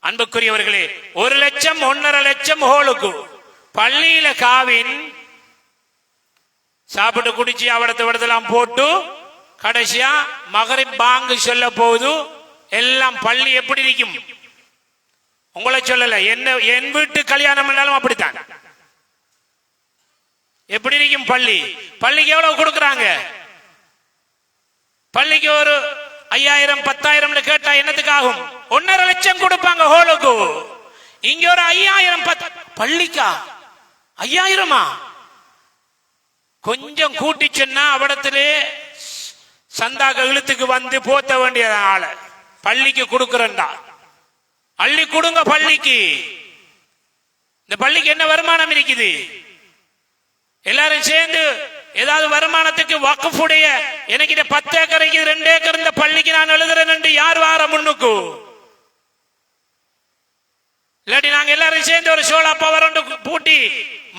அன்புக்குரியவர்களே, 1 லட்சம் 1.5 லட்சம் ஹோலுக்கு. பள்ளியில காவின் சாப்பிட்டு குடிச்சு அவடத்தெல்லாம் போட்டு கடைசியா மகரிப் பாங்கு சொல்ல போது எல்லாம் பள்ளி எப்படி இருக்கும்? உங்களை சொல்லல, என்ன என் வீட்டு கல்யாணம் பண்ணாலும் அப்படித்தான். எப்படி இருக்கும் பள்ளி? பள்ளிக்கு எவ்வளவு கொடுக்கறாங்க? பள்ளிக்கு ஒரு 5000 10,000 கேட்டா என்னத்துக்கு ஆகும்? 1.5 லட்சம் கொடுப்பாங்க ஹோலுக்கு. இங்க ஒரு 5000 பள்ளிக்கா 5000? கொஞ்சம் கூட்டி சொன்னா அவடத்திலே சந்தாக இழுத்துக்கு வந்து போத்த வேண்டிய ஆள பள்ளிக்கு கொடுக்கறா. அள்ளி கொடுங்க பள்ளிக்கு. இந்த பள்ளிக்கு என்ன வருமானம் இருக்குது? எல்லாரும் சேர்ந்து ஏதாவது வருமானத்துக்கு வக்ஃபுடைய எனக்கு 10 ஏக்கர் 2 ஏக்கர் இந்த பள்ளிக்கு நான் எழுதுறேன் என்று யார் வார முன்னுக்கு? இல்லாட்டி நாங்க எல்லாரும் சேர்ந்து ஒரு சோழா பவர் பூட்டி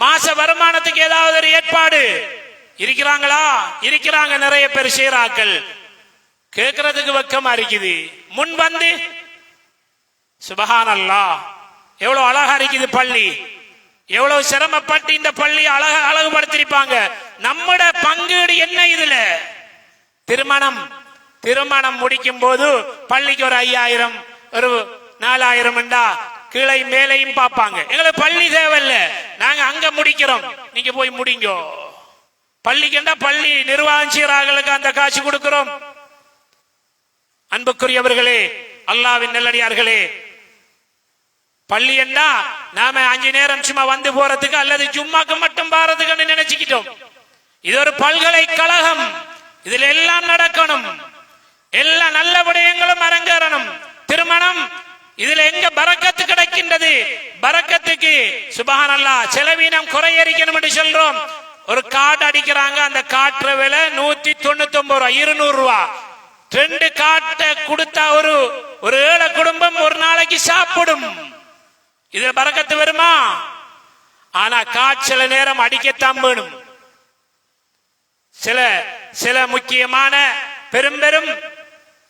மாச வருமானத்துக்கு ஏதாவது ஒரு ஏற்பாடு இருக்கிறாங்களா? இருக்கிறாங்க, நிறைய பேர் செய்யறாக்கள். கேட்கறதுக்கு வெக்கமா இருக்குது. முன் வந்து சுபஹானல்லாஹ், எவ்வளவு அழகா இருக்குது பள்ளி. எவ்வளவு சிரமப்பட்டு இந்த பள்ளி அழகுபடுத்திருப்பாங்க. நம்மட பங்கீடு என்ன இதுல? திருமணம் முடிக்கும் போது பள்ளிக்கு ஒரு 5000 ஒரு 4000 கீழே மேலையும் பார்ப்பாங்க. எங்களுக்கு பள்ளி தேவையில்ல, நாங்க அங்க முடிக்கிறோம், நீங்க போய் முடிங்க. பள்ளிக்குண்டா பள்ளி நிர்வாகம் செய்யறாங்களுக்கு அந்த காசு கொடுக்கிறோம். அன்புக்குரியவர்களே, அல்லாஹ்வின் நல்லடியார்களே, பள்ளி என்ன நாம 5 நேரம் சும்மா வந்து போறதுக்கு அல்லது ஜும்மாக்கு மட்டும் போறதுக்கு நினைச்சுக்கிட்டோம். இது ஒரு பல்கலைக்கழகம். இதுல எல்லாம் நடக்கணும், எல்லா நல்ல விடயங்களும் அரங்கேறணும். திருமணம் இதுல எங்க பரக்கத்து கிடைக்கின்றது? பரக்கத்துக்கு சுபஹானல்லாஹ் செலவீனம் குறையரிக்கணும் என்று சொல்றோம். ஒரு காட்டு அடிக்கிறாங்க, அந்த காற்று விலை 199 ரூபா, 200 ரூபா. 2 காட்டை கொடுத்தா ஒரு ஏழை குடும்பம் ஒரு நாளைக்கு சாப்பிடும். இதுல பரக்கத்து வருமா? ஆனா காய்ச்சல நேரம் அடிக்கத்தான் வேணும். சில முக்கியமான பெரும்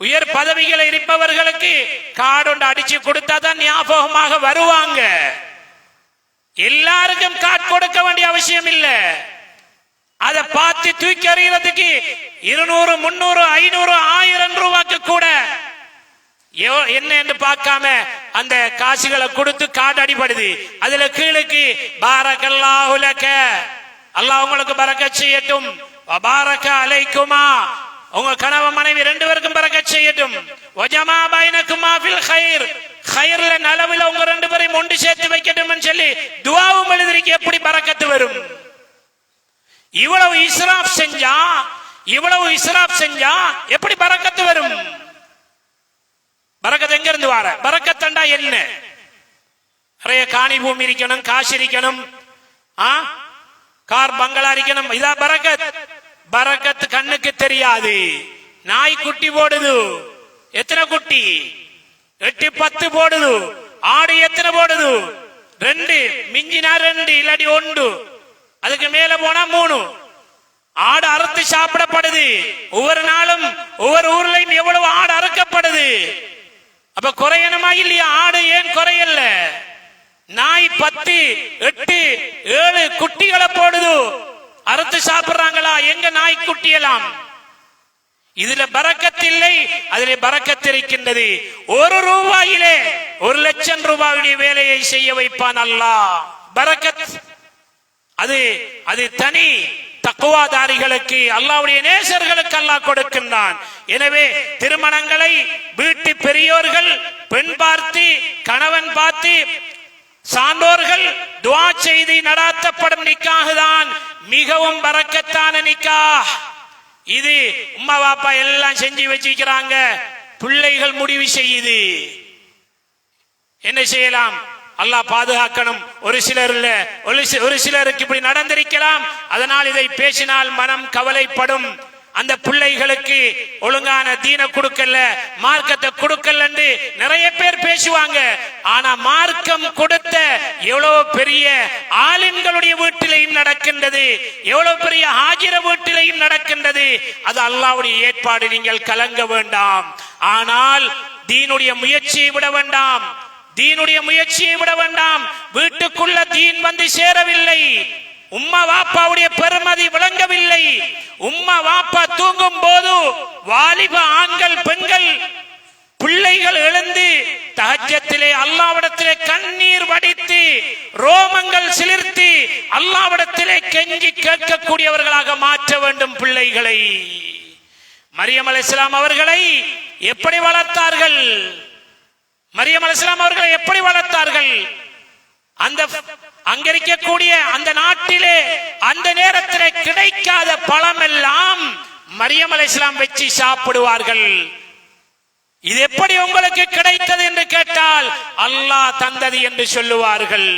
உயர் பதவிகளை இருப்பவர்களுக்கு காடு அடிச்சு கொடுத்தாதான் ஞாபகமாக வருவாங்க. எல்லாருக்கும் காட் கொடுக்க வேண்டிய அவசியம் இல்ல. அதை பார்த்து தூக்கி எறிகிறதுக்கு 200 300 500 1000 ரூபாய்க்கு கூட என்ன என்று பார்க்காம அந்த காசுகளை கொடுத்து காடு அடிபடுது. அதுல கீழுக்கு பாரக்கல்லாஹு லக, அல்லாஹ் உங்களுக்கு பரக்கத் செய்யட்டும், வபாரக அலைக்குமா, உங்க கணவன் மனைவி 2 பேருக்கும் பரக்கத் செய்யட்டும், வஜமா பைனகுமா ஃபில் கைர், கைர்ல நலவில உங்க 2 பேரையும் ஒன்று சேர்த்து வைக்கட்டும் சொல்லி துஆவும் எழுதிருக்கு. எப்படி பரக்கத்து வரும்? இவ்வளவு இஸ்ராப் செஞ்சா எப்படி பரக்கத்து வரும்? பரக்கத்து எங்க இருந்து வர? பரக்கத்தண்டா என்ன? நிறைய காணி பூமி இருக்கணும், காசு இருக்கணும், கார் பங்களா இருக்கணும், இதா பரக்கத்? பரக்கத்து கண்ணுக்கு தெரியாது. நாய் குட்டி போடுது, எத்தனை குட்டி? 8 10 போடுது. ஆடு எத்தனை போடுது? 2, மிஞ்சினா 2 இல்லாட்டி 1. அதுக்கு மேல போனா 3. ஆடு அறுத்து சாப்பிடப்படுது. ஒவ்வொரு நாளும் ஒவ்வொரு ஊர்லயும் எவ்வளவு ஆடு அறுக்கப்படுது. அப்ப குறையணுமா இல்லையா? ஆடு ஏன் குறையல? நாய் 10, 8, 7 குட்டிகளை போடுது. அறுத்து சாப்பிடுறாங்களா? எங்க நாய் குட்டியெல்லாம்? இதுல பரக்கத் இல்லை, அதிலே பரக்கத் இருக்கின்றது. 1 ரூபாயிலே 1 லட்சம் ரூபாயுடைய வேலையை செய்ய வைப்பான் அல்லாஹ். பரக்கத் அது தனி தக்வாதாரிகளுக்கு, அல்லாஹ்வுடைய நேசர்களுக்கு அல்லாஹ் கொடுக்கின்றான். எனவே திருமணங்களை வீட்டு பெரியோர்கள் பெண் பார்த்து கணவன் பார்த்து சான்றோர்கள் துஆ செய்து நடாத்தப்படும் நிக்காஹ் தான் மிகவும் பரக்கத்தான நிக்காஹ். இது உம்மா பாப்பா எல்லாம் செஞ்சு வச்சிருக்கிறாங்க, பிள்ளைகள் முடிவு செய்யுது. என்ன செய்யலாம்? அல்லாஹ் பாதுகாக்கணும். ஒரு சிலருக்கு இப்படி நடந்திருக்கலாம். அதனால் இதை பேசினால் மனம் கவலைப்படும். அந்த பிள்ளைகளுக்கு ஒழுங்கான தீன கொடுக்கல, மார்க்கத்தை கொடுக்கல என்று நிறைய பேர் பேசுவாங்க. ஆனா மார்க்கம் கொடுத்த எவ்வளவு பெரிய ஆலிம்களுடைய வீட்டிலையும் நடக்கின்றது, எவ்வளவு பெரிய ஹாஜிர வீட்டிலையும் நடக்கின்றது. அது அல்லாஹ்வுடைய ஏற்பாடு, நீங்கள் கலங்க வேண்டாம். ஆனால் தீனுடைய முயற்சியை விட வேண்டாம், தீனுடைய முயற்சியை விட வேண்டாம். வீட்டுக்குள்ள தீன் வந்து சேரவில்லை, உம்மா வாப்பாவுடைய பெருமதி விளங்கவில்லை. உம்மா வாப்பா தூங்கும் போது வாலிப ஆண்கள் பெண்கள் பிள்ளைகள் எழுந்து தஹஜ்ஜத்திலே அல்லாஹ்விடத்திலே கண்ணீர் வடித்து ரோமங்கள் சிலிர்த்து அல்லாஹ்விடத்திலே கெஞ்சி கேட்கக்கூடியவர்களாக மாற்ற வேண்டும் பிள்ளைகளை. மரியம் அலைஹிஸ்ஸலாம் அவர்களை எப்படி வளர்த்தார்கள்? மரியம் அலைஹிஸ்ஸலாம் அவர்களை எப்படி வளர்த்தார்கள்? அந்த அங்கிருக்கக்கூடிய அந்த நாட்டிலே அந்த நேரத்தில் கிடைக்காத பழம் எல்லாம் மரியம் அலைஹிஸ்ஸலாம் வச்சு சாப்பிடுவார்கள். இது எப்படி உங்களுக்கு கிடைத்தது என்று கேட்டால் அல்லாஹ் தந்தது என்று சொல்லுவார்கள்.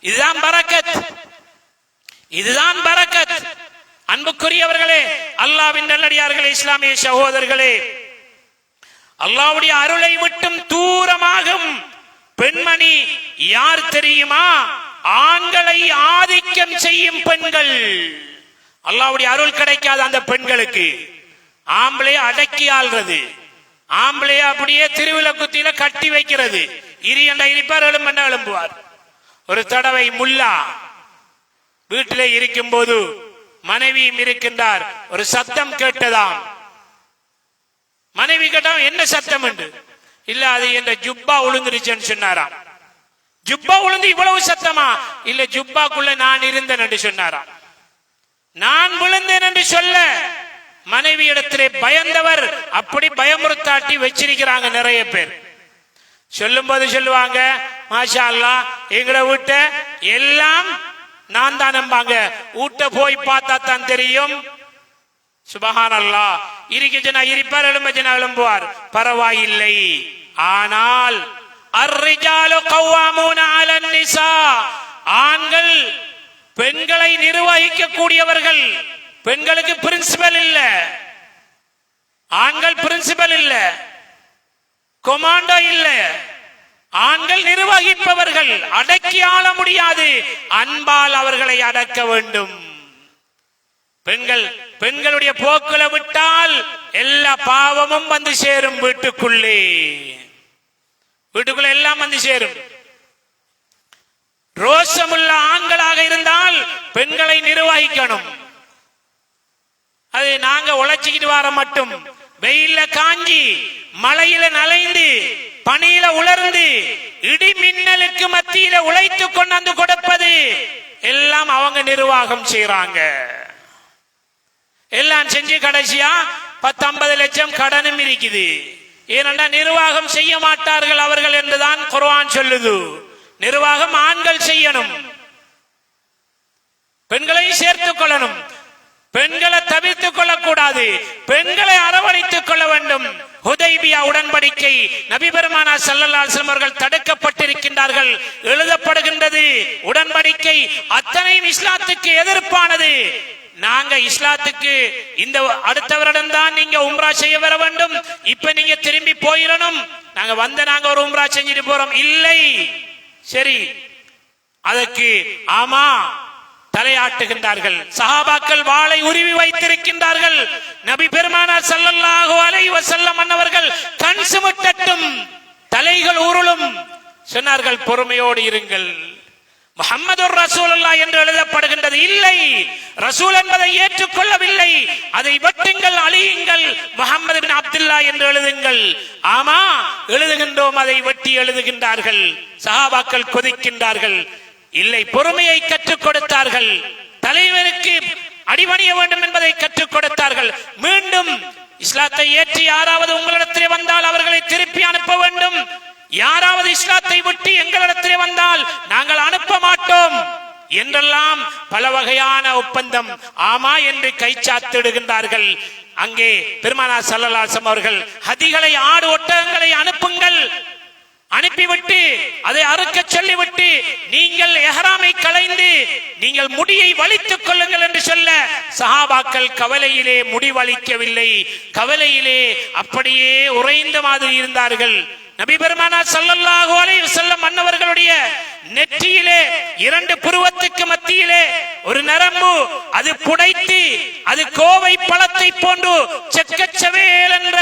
இதுதான் பரக்கத், இதுதான் பரக்கத். அன்புக்குரியவர்களே, அல்லாஹ்வின் நல்லடியார்களே, இஸ்லாமிய சகோதரர்களே, அல்லாஹ்வுடைய அருளை விட்டும் தூரமாகும் பெண்மணி யார் தெரியுமா? ஆண்களை ஆதிக்கம் செய்யும் பெண்கள். அல்லாஹ்வுடைய அருள் கிடைக்காத அந்த பெண்களுக்கு ஆம்பளை அடக்கி ஆள்றது, ஆம்பளைய அப்படியே திருவிழா குத்தியில கட்டி வைக்கிறது. இரியண்டா இருப்பார், எழும்பண்டா எழும்புவார். ஒரு தடவை முல்லா வீட்டிலே இருக்கும் போது மனைவியும் இருக்கின்றார். ஒரு சத்தம் கேட்டதாம். மனைவி கேட்டா என்ன சத்தம் என்று. இல்ல அது என்ற ஜுப்பா உளுந்துருச்சுன்னு சொன்னாராம். ஜுப்பா உளுந்து இவ்வளவு சத்தமா? இல்ல ஜுப்பாக்குள்ள நான் இருந்தேன் என்று சொன்னாராம். நான் விழுந்தேன் என்று சொல்ல மனைவி இடத்திலே பயந்தவர் அப்படி பயமுறுத்தாட்டி வச்சிருக்கிறாங்க நிறைய பேர். சொல்லும் போது சொல்லுவாங்க, மாஷா அல்லாஹ் எங்கட வீட்டை எல்லாம் நான் தான் நம்பாங்க, வீட்டை போய் பார்த்தா தான் தெரியும். சுபஹானல்லாஹ். இருக்கிச்சனா இருப்பார், எழும்பச்சனா எழும்புவார், பரவாயில்லை. ஆனால் அர்ரிஜாலு கவ்வாமூன அலன் நிசா, ஆண்கள் பெண்களை நிர்வகிக்க கூடியவர்கள். பெண்களுக்கு பிரின்சிபல் இல்ல, ஆண்கள் பிரின்சிபல் இல்ல, கொமாண்டோ இல்ல, ஆண்கள் நிர்வகிப்பவர்கள். அடக்கி ஆள முடியாது, அன்பால் அவர்களை அடக்க வேண்டும். பெண்களுடைய போக்குல விட்டால் எல்லா பாவமும் வந்து சேரும் வீட்டுக்குள்ளே, வீட்டுக்குள்ள எல்லாம் வந்து சேரும். ரோஷமுள்ள ஆண்களாக இருந்தால் பெண்களை நிர்வகிக்கணும். அது நாங்க உழைச்சிக்கிட்டு வர மட்டும் வெயில்ல காஞ்சி மழையில நனைந்து பனியில உலர்ந்து இடி மின்னலுக்கு மத்தியில உழைத்து கொண்டாந்து கொடுப்பது எல்லாம் அவங்க நிர்வாகம் செய்யறாங்க. எல்லாம் செஞ்சு கடைசியா 10-50 லட்சம் கடனும் இருக்குது. ஏனென்றா நிர்வாகம் செய்ய மாட்டார்கள் அவர்கள் என்றுதான் குர்ஆன் சொல்லுது. நிர்வாகம் ஆண்கள் செய்யணும், பெண்களை சேர்த்துக் கொள்ளணும். பெண்களை தவிர்த்துக் கொள்ளக்கூடாது, பெண்களை அரவணைத்துக் கொள்ள வேண்டும். ஹுதைபியா உடன்படிக்கை நபி பெருமானார் ஸல்லல்லாஹு அலைஹி வஸல்லம் அவர்கள் தடுக்கப்பட்டிருக்கின்றார்கள், எழுதப்படுகின்றது. உடன்படிக்கை அத்தனையும் இஸ்லாத்துக்கு எதிர்ப்பானது. நாங்க இஸ்லாத்துக்கு இந்த அடுத்த வருடம் தான் நீங்க உம்ரா செய்ய வர வேண்டும், இப்ப நீங்க திரும்பி போயிடணும், நாங்க ஒரு உம்ரா செஞ்சுட்டு போறோம். இல்லை, சரி, அதற்கு ஆமா தலையாட்டுகின்றார்கள். சஹாபாக்கள் வாளை உருவி வைத்திருக்கின்றார்கள். நபி பெருமானார் ஸல்லல்லாஹு அலைஹி வஸல்லம் அன்னவர்கள் கண் சிமிட்டட்டும், தலைகள் உருளும். சொன்னார்கள், பொறுமையோடு இருங்கள். முஹம்மதுர் ரசூலுல்லாஹ் என்று எழுதப்படுகின்றது. இல்லை, ரசூல் என்பதை ஏற்றுக்கொள்ளவில்லை. அதை வெட்டுங்கள், அழியுங்கள், முஹம்மது பின் அப்துல்லா என்று எழுதுங்கள். ஆமா, எழுதுகின்றோம். அதை வெட்டி எழுதுகின்றார்கள். சஹாபாக்கள் கொதிக்கின்றார்கள். இல்லை, பொறுமையை கற்றுக் கொடுத்தார்கள். தலைவருக்கு அடிபணிய வேண்டும் என்பதை கற்றுக் கொடுத்தார்கள். மீண்டும் இஸ்லாத்தை ஏற்றி யாராவது உங்களிடத்திலே வந்தால் அவர்களை திருப்பி அனுப்ப வேண்டும். யாராவது இஸ்லாத்தை விட்டு எங்களிடத்திலே வந்தால் நாங்கள் அனுப்ப மாட்டோம் என்றெல்லாம் பல வகையான ஒப்பந்தம் ஆமா என்று கைச்சாத்திடுகின்றார்கள். அங்கே பெருமானார் ஸல்லல்லாஹு அலைஹி வஸல்லம் அவர்கள் ஹதிகளை, ஆடு ஒட்டகங்களை அனுப்புங்கள், அனுப்பிவிட்டு அதை அறுக்க சொல்லிவிட்டு நீங்கள் எஹ்ராமை களைந்து நீங்கள் முடியை வலித்துக் கொள்ளுங்கள் என்று சொல்ல, சஹாபாக்கள் கவலையிலே முடிவளிக்கவில்லை. கவலையிலே அப்படியே உறைந்த மாதிரி இருந்தார்கள். நபி பெருமானார் ஸல்லல்லாஹு அலைஹி வஸல்லம் அன்னவர்களுடைய நெற்றியிலே 2 புருவத்துக்கு மத்தியிலே ஒரு நரம்பு, அது புடைத்து அது கோவை பழத்தை போன்று செக்கச்சவேல் என்ற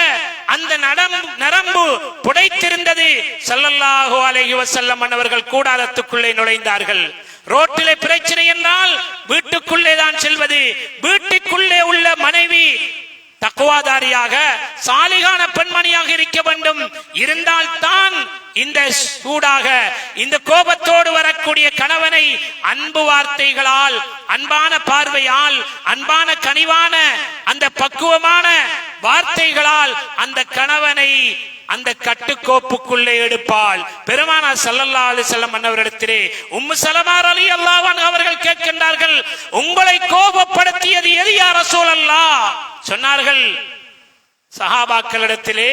அந்த நரம்பு புடைத்திருந்தது. ஸல்லல்லாஹு அலைஹி வஸல்லம் அன்னவர்கள் கூடாரத்துக்குள்ளே நுழைந்தார்கள். ரோட்டிலே பிரச்சனை என்றால் வீட்டுக்குள்ளே தான் செல்வது. வீட்டுக்குள்ளே உள்ள மனைவி தக்வாதாரியாக, சாலிகான பெண்மணியாக இருக்க வேண்டும். இருந்தால் தான் இந்த சூடாக, இந்த கோபத்தோடு வரக்கூடிய கணவனை அன்பு வார்த்தைகளால், அன்பான பார்வையால், அன்பான கனிவான அந்த பக்குவமான வார்த்தைகளால் அந்த கணவனை அந்த கட்டுக்கோப்புக்குள்ளே எடுப்பாள். பெருமானார் ஸல்லல்லாஹு அலைஹி வஸல்லம் அன்னவரிடத்திலே உம்மு ஸலமா ரலியல்லாஹு அன்ஹா அவர்கள் கேட்கின்றார்கள், உங்களை கோபப்படுத்தியது எது யா ரசூலல்லாஹ்? சொன்னார்கள், சஹாபாக்களிடத்திலே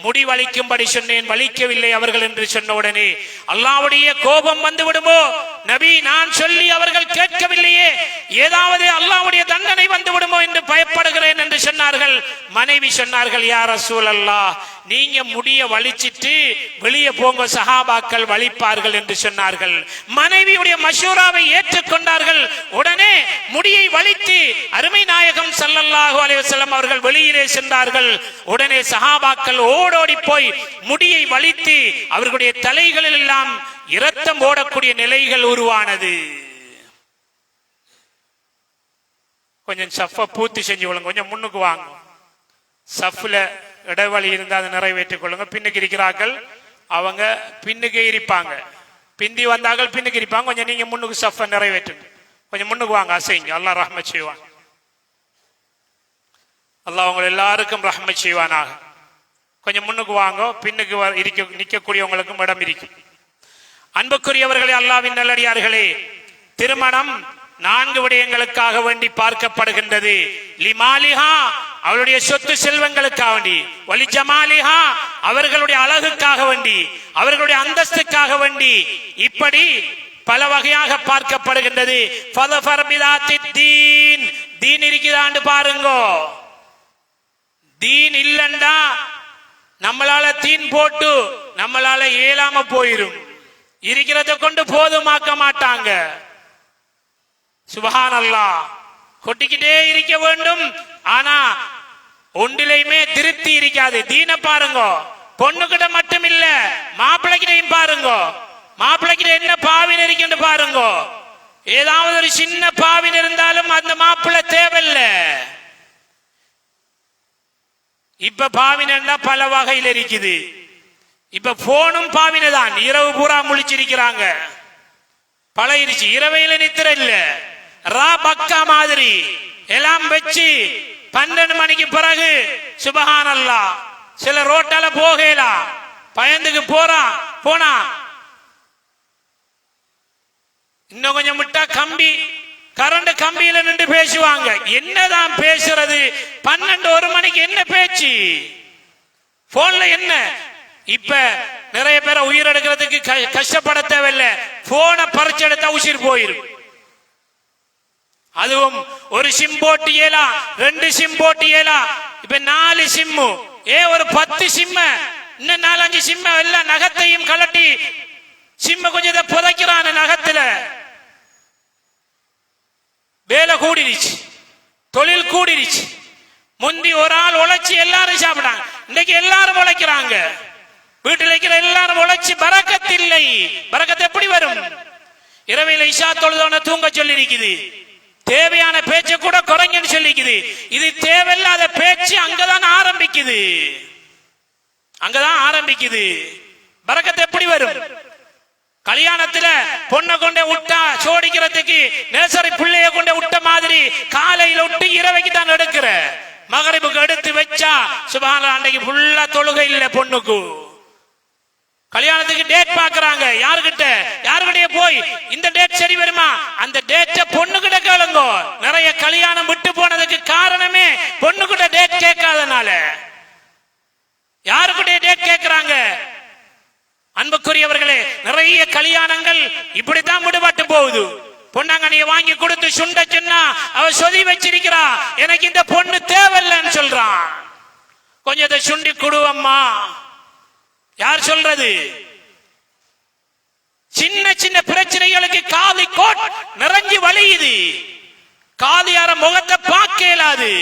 முடிவளிக்கும்படி சொன்னேன், வலிக்கவில்லை அவர்கள் என்று சொன்ன உடனே அல்லாஹ்வுடைய கோபம் வந்து விடுமோ நபி, நான் சொல்லி அவர்கள் கேட்கவில்லையே, ஏதாவது அல்லாஹ்வுடைய தண்டனை வந்து விடுமோ என்று பயப்படுகிறேன் என்று சொன்னார்கள். மனைவி சொன்னார்கள், யா ரசூலல்லாஹ், நீங்க முடிய வலிச்சிட்டு வெளியே போங்க, சஹாபாக்கள் வலிப்பார்கள் என்று சொன்னார்கள். மனைவியுடைய மஷூராவை ஏற்றுக்கொண்டார்கள். உடனே முடியை வலித்து அருமை நாயகம் ஸல்லல்லாஹு அலைஹி வஸல்லம் அவர்கள் வெளியிலே சென்றார்கள். உடனே சஹாபாக்கள் ஓடோடி போய் முடியை வலித்து அவர்களுடைய தலைகளில் எல்லாம் இரத்தம் ஓடக்கூடிய நிலைகள் உருவானது. கொஞ்சம் சஃப பூர்த்தி செஞ்சு கொள்ளுங்க, கொஞ்சம் முன்னுக்கு வாங்க. சஃப்ல இடைவெளி இருந்தால் அதை நிறைவேற்றிக் கொள்ளுங்க. பின்னுக்கு இருக்கிறார்கள், அவங்க பின்னுக்கு இருப்பாங்க. பிந்தி வந்தார்கள் பின்னுக்கு இருப்பாங்க. கொஞ்சம் நீங்க முன்னுக்கு சஃப நிறைவேற்றுங்க. கொஞ்சம் முன்னுக்கு வாங்க, அசைங்க. அல்லாஹ் ரஹ்மத் செய்வான். அல்லாஹ் உங்களை எல்லாருக்கும் ரஹ்மத் செய்வானாக. கொஞ்சம் முன்னுக்கு வாங்க. பின்னுக்கு நிற்கக்கூடியவங்களுக்கும் இடம் இருக்கும். அன்புக்குரியவர்களே, அல்லாஹ்வின் நல்லடியார்களே, திருமணம் 4 விடயங்களுக்காக வேண்டி பார்க்கப்படுகின்றது. லிமாலிஹா, அவளுடைய சொத்து செல்வங்களுக்காக வேண்டி, வலி ஜமாலிஹா, அவர்களுடைய அழகுக்காக வேண்டி, அவர்களுடைய அந்தஸ்துக்காக வேண்டி, இப்படி பல வகையாக பார்க்கப்படுகின்றது. தீன் இருக்குதான்னு பாருங்க. தீன் இல்லண்டா நம்மளால தீன் போட்டு நம்மளால இயலாம போயிரும். இருக்கிறத கொண்டு போதுமாக்க மாட்டாங்க. சுபஹானல்லாஹ், கொட்டிக்கிட்டே இருக்க வேண்டும். ஆனா ஒன்றிலையுமே திருப்தி இருக்காது. தீன பாருங்க. பொண்ணுகிட்ட மட்டும் இல்ல, மாப்பிள்ளைகிட்டையும் பாருங்க. மாப்பிள்ளைகிட்ட என்ன பாவின் இருக்குன்னு பாருங்க. ஏதாவது ஒரு சின்ன பாவின் இருந்தாலும் அந்த மாப்பிள்ளை தேவையில்லை. இப்ப பாவினா பல வகையில் இருக்குது. இப்ப போனும் பாவினதான். இரவு பூரா முழிச்சிருக்கிறாங்க. பழகிருச்சு. இரவையில நித்திர இல்ல, ரா பக்கா மாதிரி எல்லாம் வச்சு 12 மணிக்கு பிறகு சுபஹானல்லாஹ் சில ரோட்டால போகலாம், பயந்துக்கு போனா இன்னும் கொஞ்சம் விட்டா கரண்ட் கம்பியில நின்று பேசுவாங்க. என்னதான் பேசுறது? 12-1 மணிக்கு என்ன பேச்சு? போன்ல என்ன? இப்ப நிறைய பேரை உயிர் எடுக்கிறதுக்கு கஷ்டப்பட தேவையில்லை. போனை பறிச்சு எடுத்தா உயிர் போயிரும். அதுவும் ஒரு சிம் போட்டு ஏலாம், 2 சிம் போட்டு ஏலாம். இப்ப 4 சிம்மு, ஒரு 10 சிம்ம, இன்னும் 4-5 சிம்ம எல்லாம் நகத்தையும் கலட்டி சிம்ம கொஞ்சம் புதைக்கிறான நகத்துல. கூடிருச்சு. முந்தி ஒரு ஆள் உழைச்சி எல்லாரும் சாப்பிட்டாங்க, இன்னைக்கு எல்லாரும் உழைக்கிறாங்க. வீட்டில் இருக்கிற எல்லாரும் உழைச்சி பரக்கத் இல்லை. பரக்கத் எப்படி வரும்? இரவில் இஷா தொழுதோன தூங்க சொல்லி இருக்குது. தேவையான பேச்சை கூட குறைங்கன்னு சொல்லிக்குது. இது தேவையில்லாத பேச்சு அங்கதான் ஆரம்பிக்குது, அங்கதான் ஆரம்பிக்குது. பரக்கத் எப்படி வரும்? கல்யாணத்துல பொண்ணை கொண்டே விட்டா சோடிக்கிறதுக்கு நேசரி பிள்ளைய கொண்டே விட்ட மாதிரி காலையில விட்டு இரவைக்கு தான் எடுக்கிற. மகரிபுக்கு எடுத்து வச்சா சுபஹானல்லாஹ் அன்னைக்கு ஃபுல்லா தொழுகை இல்ல பொண்ணுக்கு. கல்யாணத்துக்கு டேட் பாக்குறாங்க, யாருகிட்ட போய் இந்த டேட் சரி வருமா, அந்த டேட்டை பொண்ணுகிட்ட கேளுங்க. நிறைய கல்யாணம் விட்டு போனதுக்கு காரணமே பொண்ணுகிட்ட டேட் கேட்காதனால. யாருக்கிட்ட டேட் கேட்கிறாங்க? அன்புக்குரியவர்களே, நிறைய கல்யாணங்கள் இப்படித்தான் விடுபட்டு போகுது. பொன்னாங்கண்ணிய வாங்கி கொடுத்து சுண்ட சொன்னா அவ சொதி வச்சிருக்கிறா, எனக்கு இந்த பொண்ணு தேவையில்லைன்னு சொல்றான். கொஞ்சத்தை சுண்டி குடுவம்மா. யார் சொல்றது? சின்ன சின்ன பிரச்சனைகளுக்கு காலி கோட் நிறைஞ்சு வலியுது. காலியார முகத்தை பார்க்க இயலாது.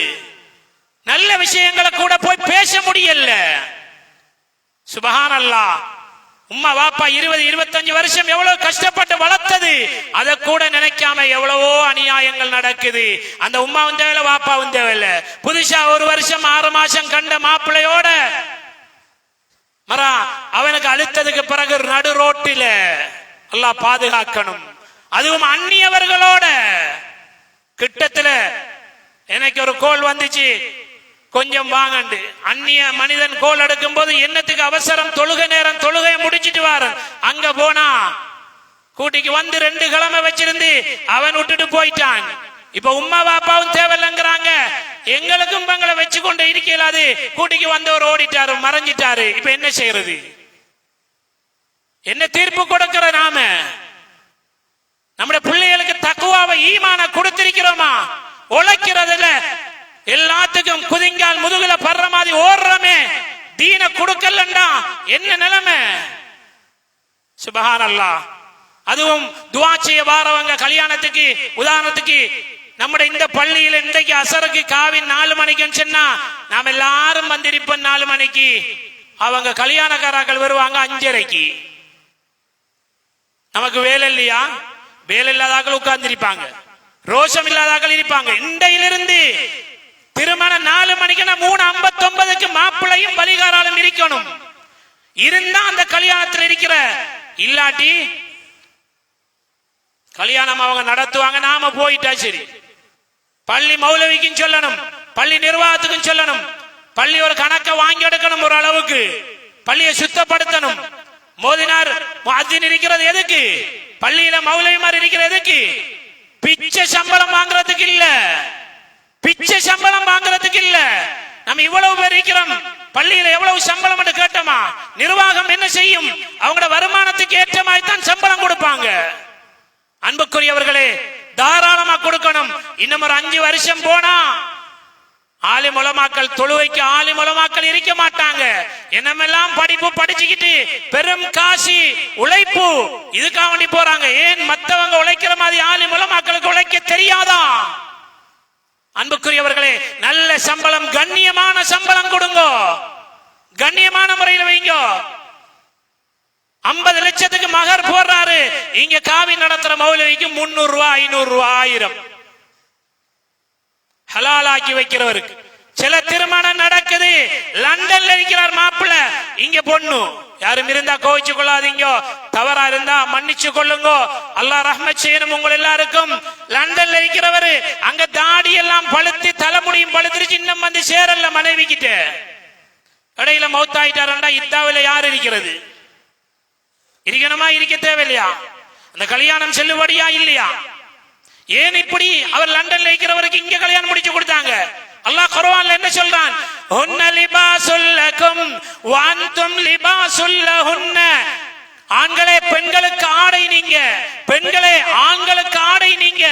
நல்ல விஷயங்களை கூட போய் பேச முடியல. சுபஹானல்லாஹ். உம்மா வாப்பா 20-25 வருஷம் எவ்வளவு கஷ்டப்பட்டு வளர்த்தது, அதை கூட நினைக்காம எவ்வளவோ அநியாயங்கள் நடக்குது. அந்த உம்மாவும் தேவையில்ல, வாப்பாவும் தேவையில்ல. புதுசா 1 வருஷம் 6 மாசம் கண்ட மாப்பிள்ளையோட மரா அவனுக்கு அழுத்ததுக்கு பிறகு நடு ரோட்டில அல்லாஹ் பாதுகாக்கணும். அதுவும் அந்நியவர்களோட. கிட்டத்துல எனக்கு ஒரு கோல் வந்துச்சு, கொஞ்சம் வாங்கண்டு. அந்நிய மனிதன் கோல் எடுக்கும் போது என்னத்துக்கு அவசரம், தொழுகை நேரம், தொழுகையை முடிச்சிட்டு வார. அங்க போனா கூட்டிக்கு வந்து 2 கிழமை வச்சிருந்து அவன் விட்டுட்டு போயிட்டான். இப்ப உம்மா பாப்பாவும் தேவையில்லைங்கிறாங்க, எங்களுக்கும் பங்களை வச்சு கொண்டு இருக்கலாது. கூட்டிக்கு வந்தவர் ஓடிட்டாரு, மறைஞ்சிட்டாரு. இப்ப என்ன செய்யறது? என்ன தீர்ப்பு கொடுக்கிற? நாம நம்முடைய பிள்ளைகளுக்கு தக்குவாவை ஈமான கொடுத்திருக்கிறோமா? உழைக்கிறதுல எல்லாத்துக்கும் குதிங்கால் முதுகுல படுற மாதிரி ஓடுறமே, தீன கொடுக்கலண்டா என்ன நிலைமை? சுபஹானல்லாஹ். அதுவும் துஆ செய்ய வாரவங்க கல்யாணத்துக்கு, உதாரணத்துக்கு நம்முடைய இந்த பள்ளியில இன்றைக்கு அசருக்கு காவின் 4 மணிக்குன்னு சொன்னா நாம் எல்லாரும் வந்திருப்போம் 4 மணிக்கு. அவங்க கல்யாணக்காரர்கள் வருவாங்க 5:30க்கு. நமக்கு வேலை இல்லையா? வேலை இல்லாதாக்கள் உட்கார்ந்திருப்பாங்க, ரோஷம் இல்லாதாக்கள் இருப்பாங்க. இன்றையிலிருந்து திருமணம் 4 மணிக்குன்னா 3:59க்கு மாப்பிள்ளையும் பலிகாராலும் இருக்கணும். இருந்தா அந்த கல்யாணத்தில் இருக்கிற, இல்லாட்டி கல்யாணம் அவங்க நடத்துவாங்க, நாம போயிட்டா சரி. பள்ளி மௌலவிக்கும் சொல்லணும், பள்ளி நிர்வாகத்துக்கும் சொல்லணும். பள்ளி ஒரு கணக்கை வாங்கி எடுக்கணும், ஒரு அளவுக்கு பள்ளியை சுத்தப்படுத்தணும். மோதினார் முஅத்தின் இருக்கிறது எதுக்கு? பள்ளியில மௌலவிமார் இருக்கிறது எதுக்கு? பிச்சை சம்பளம் வாங்குறதுக்கு இல்ல, பிச்சை சம்பளம் வாங்குறதுக்கு இல்ல. நம்ம இவ்வளவு பேர் இருக்கிறோம், பள்ளியில எவ்வளவு சம்பளம் என்று கேட்டோமா? நிர்வாகம் என்ன செய்யும்? அவங்களோட வருமானத்துக்கு ஏற்ற மாதிரி தான் சம்பளம் கொடுப்பாங்க. அன்புக்குரியவர்களே, தாராளமா கொடுக்கணும். இன்னும் ஒரு 5 வருஷம் போனா ஆலிம் உலமாக்கள், தொழுவைக்கு ஆலிம் உலமாக்கள் இருக்க மாட்டாங்க. என்னமெல்லாம் படிப்பு படிச்சுக்கிட்டு பெரும் காசி உழைப்பு இதுக்காக வேண்டி போறாங்க. ஏன் மத்தவங்க உழைக்கிற மாதிரி ஆலிம் உலமாக்களுக்கு உழைக்க தெரியாதா? அன்புக்குரியவர்களே, நல்ல சம்பளம், கண்ணியமான சம்பளம் கொடுங்க, கண்ணியமான முறையில் வைங்க. 50 லட்சத்துக்கு மகர் போடுறாரு, இங்க காவி நடத்துற மௌலவிக்கு 300 ரூபாய், 500 ரூபாய், 1000 ஹலாலாக்கி வைக்கிறவருக்கு. சில திருமணம் நடக்குது, லண்டன்ல இருக்கிறார் மாப்பிள்ள, இங்க பொண்ணு. யாரும் இருந்தா கோவிச்சு கொள்ளாதீங்க, தவறா இருந்தா மன்னிச்சு கொள்ளுங்க. அல்லாஹ் ரஹ்மத் செய்யணும் உங்க எல்லாருக்கும். லண்டன்ல இருக்கிறவர் அங்க தாடி எல்லாம் பழுத்து, தலைமுடியும் பழுத்துருச்சு, இன்னும் வந்து சேரல மனைவி கிட்ட. இடையில மௌத்தாயிட்டாரா, இத்தாவில யார் இருக்கிறது? இருக்கணுமா? இருக்க தேவையில்லையா? அந்த கல்யாணம் செல்லுபடியா இல்லையா? ஏன் இப்படி அவர் லண்டன்ல இருக்கிறவருக்கு இங்க கல்யாணம் முடிச்சு கொடுத்தாங்க? அல்லாஹ் குர்ஆன்ல என்ன சொல்றான்? ஹுன்ன லிபாசுல் லகும் வ அன்தும் லிபாசுல் லஹுன்ன. ஆண்களே பெண்களுக்கு ஆடை நீங்க, பெண்களே ஆண்களுக்கு ஆடை நீங்க.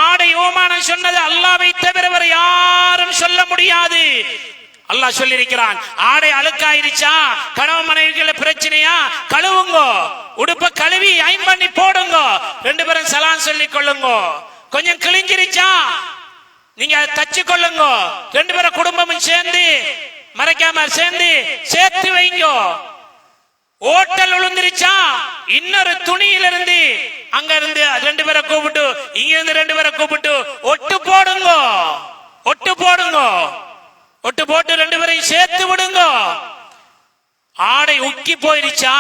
ஆடை ஓமானம் சொன்னது அல்லாஹ்வை தவிர வேற யாரும் சொல்ல முடியாது. அல்லாஹ் சொல்லி இருக்கிறான், ஆடை அழுக்காயிருச்சா, கணவன் மனைவிக்குள்ள பிரச்சனையா, கழுவுங்க, உடுப்ப கழுவி அயன் பண்ணி போடுங்க, 2 பேரும் சலாம் சொல்லி கொள்ளுங்க. கொஞ்சம் கிழிஞ்சிருச்சா நீங்க அதை தச்சு கொள்ளுங்க. ரெண்டு பேரும் குடும்பமும் சேர்ந்து மறைக்காம சேர்த்து வைங்க. ஓட்டல் விழுந்துருச்சா இன்னொரு துணியிலிருந்து அங்க இருந்து ரெண்டு பேரை கூப்பிட்டு இங்க இருந்து ரெண்டு பேரை கூப்பிட்டு ஒட்டு போடுங்க. ஒட்டு போட்டு ரெண்டு பேரையும் சேர்த்து விடுங்க. ஆடை உக்கி போயிருச்சா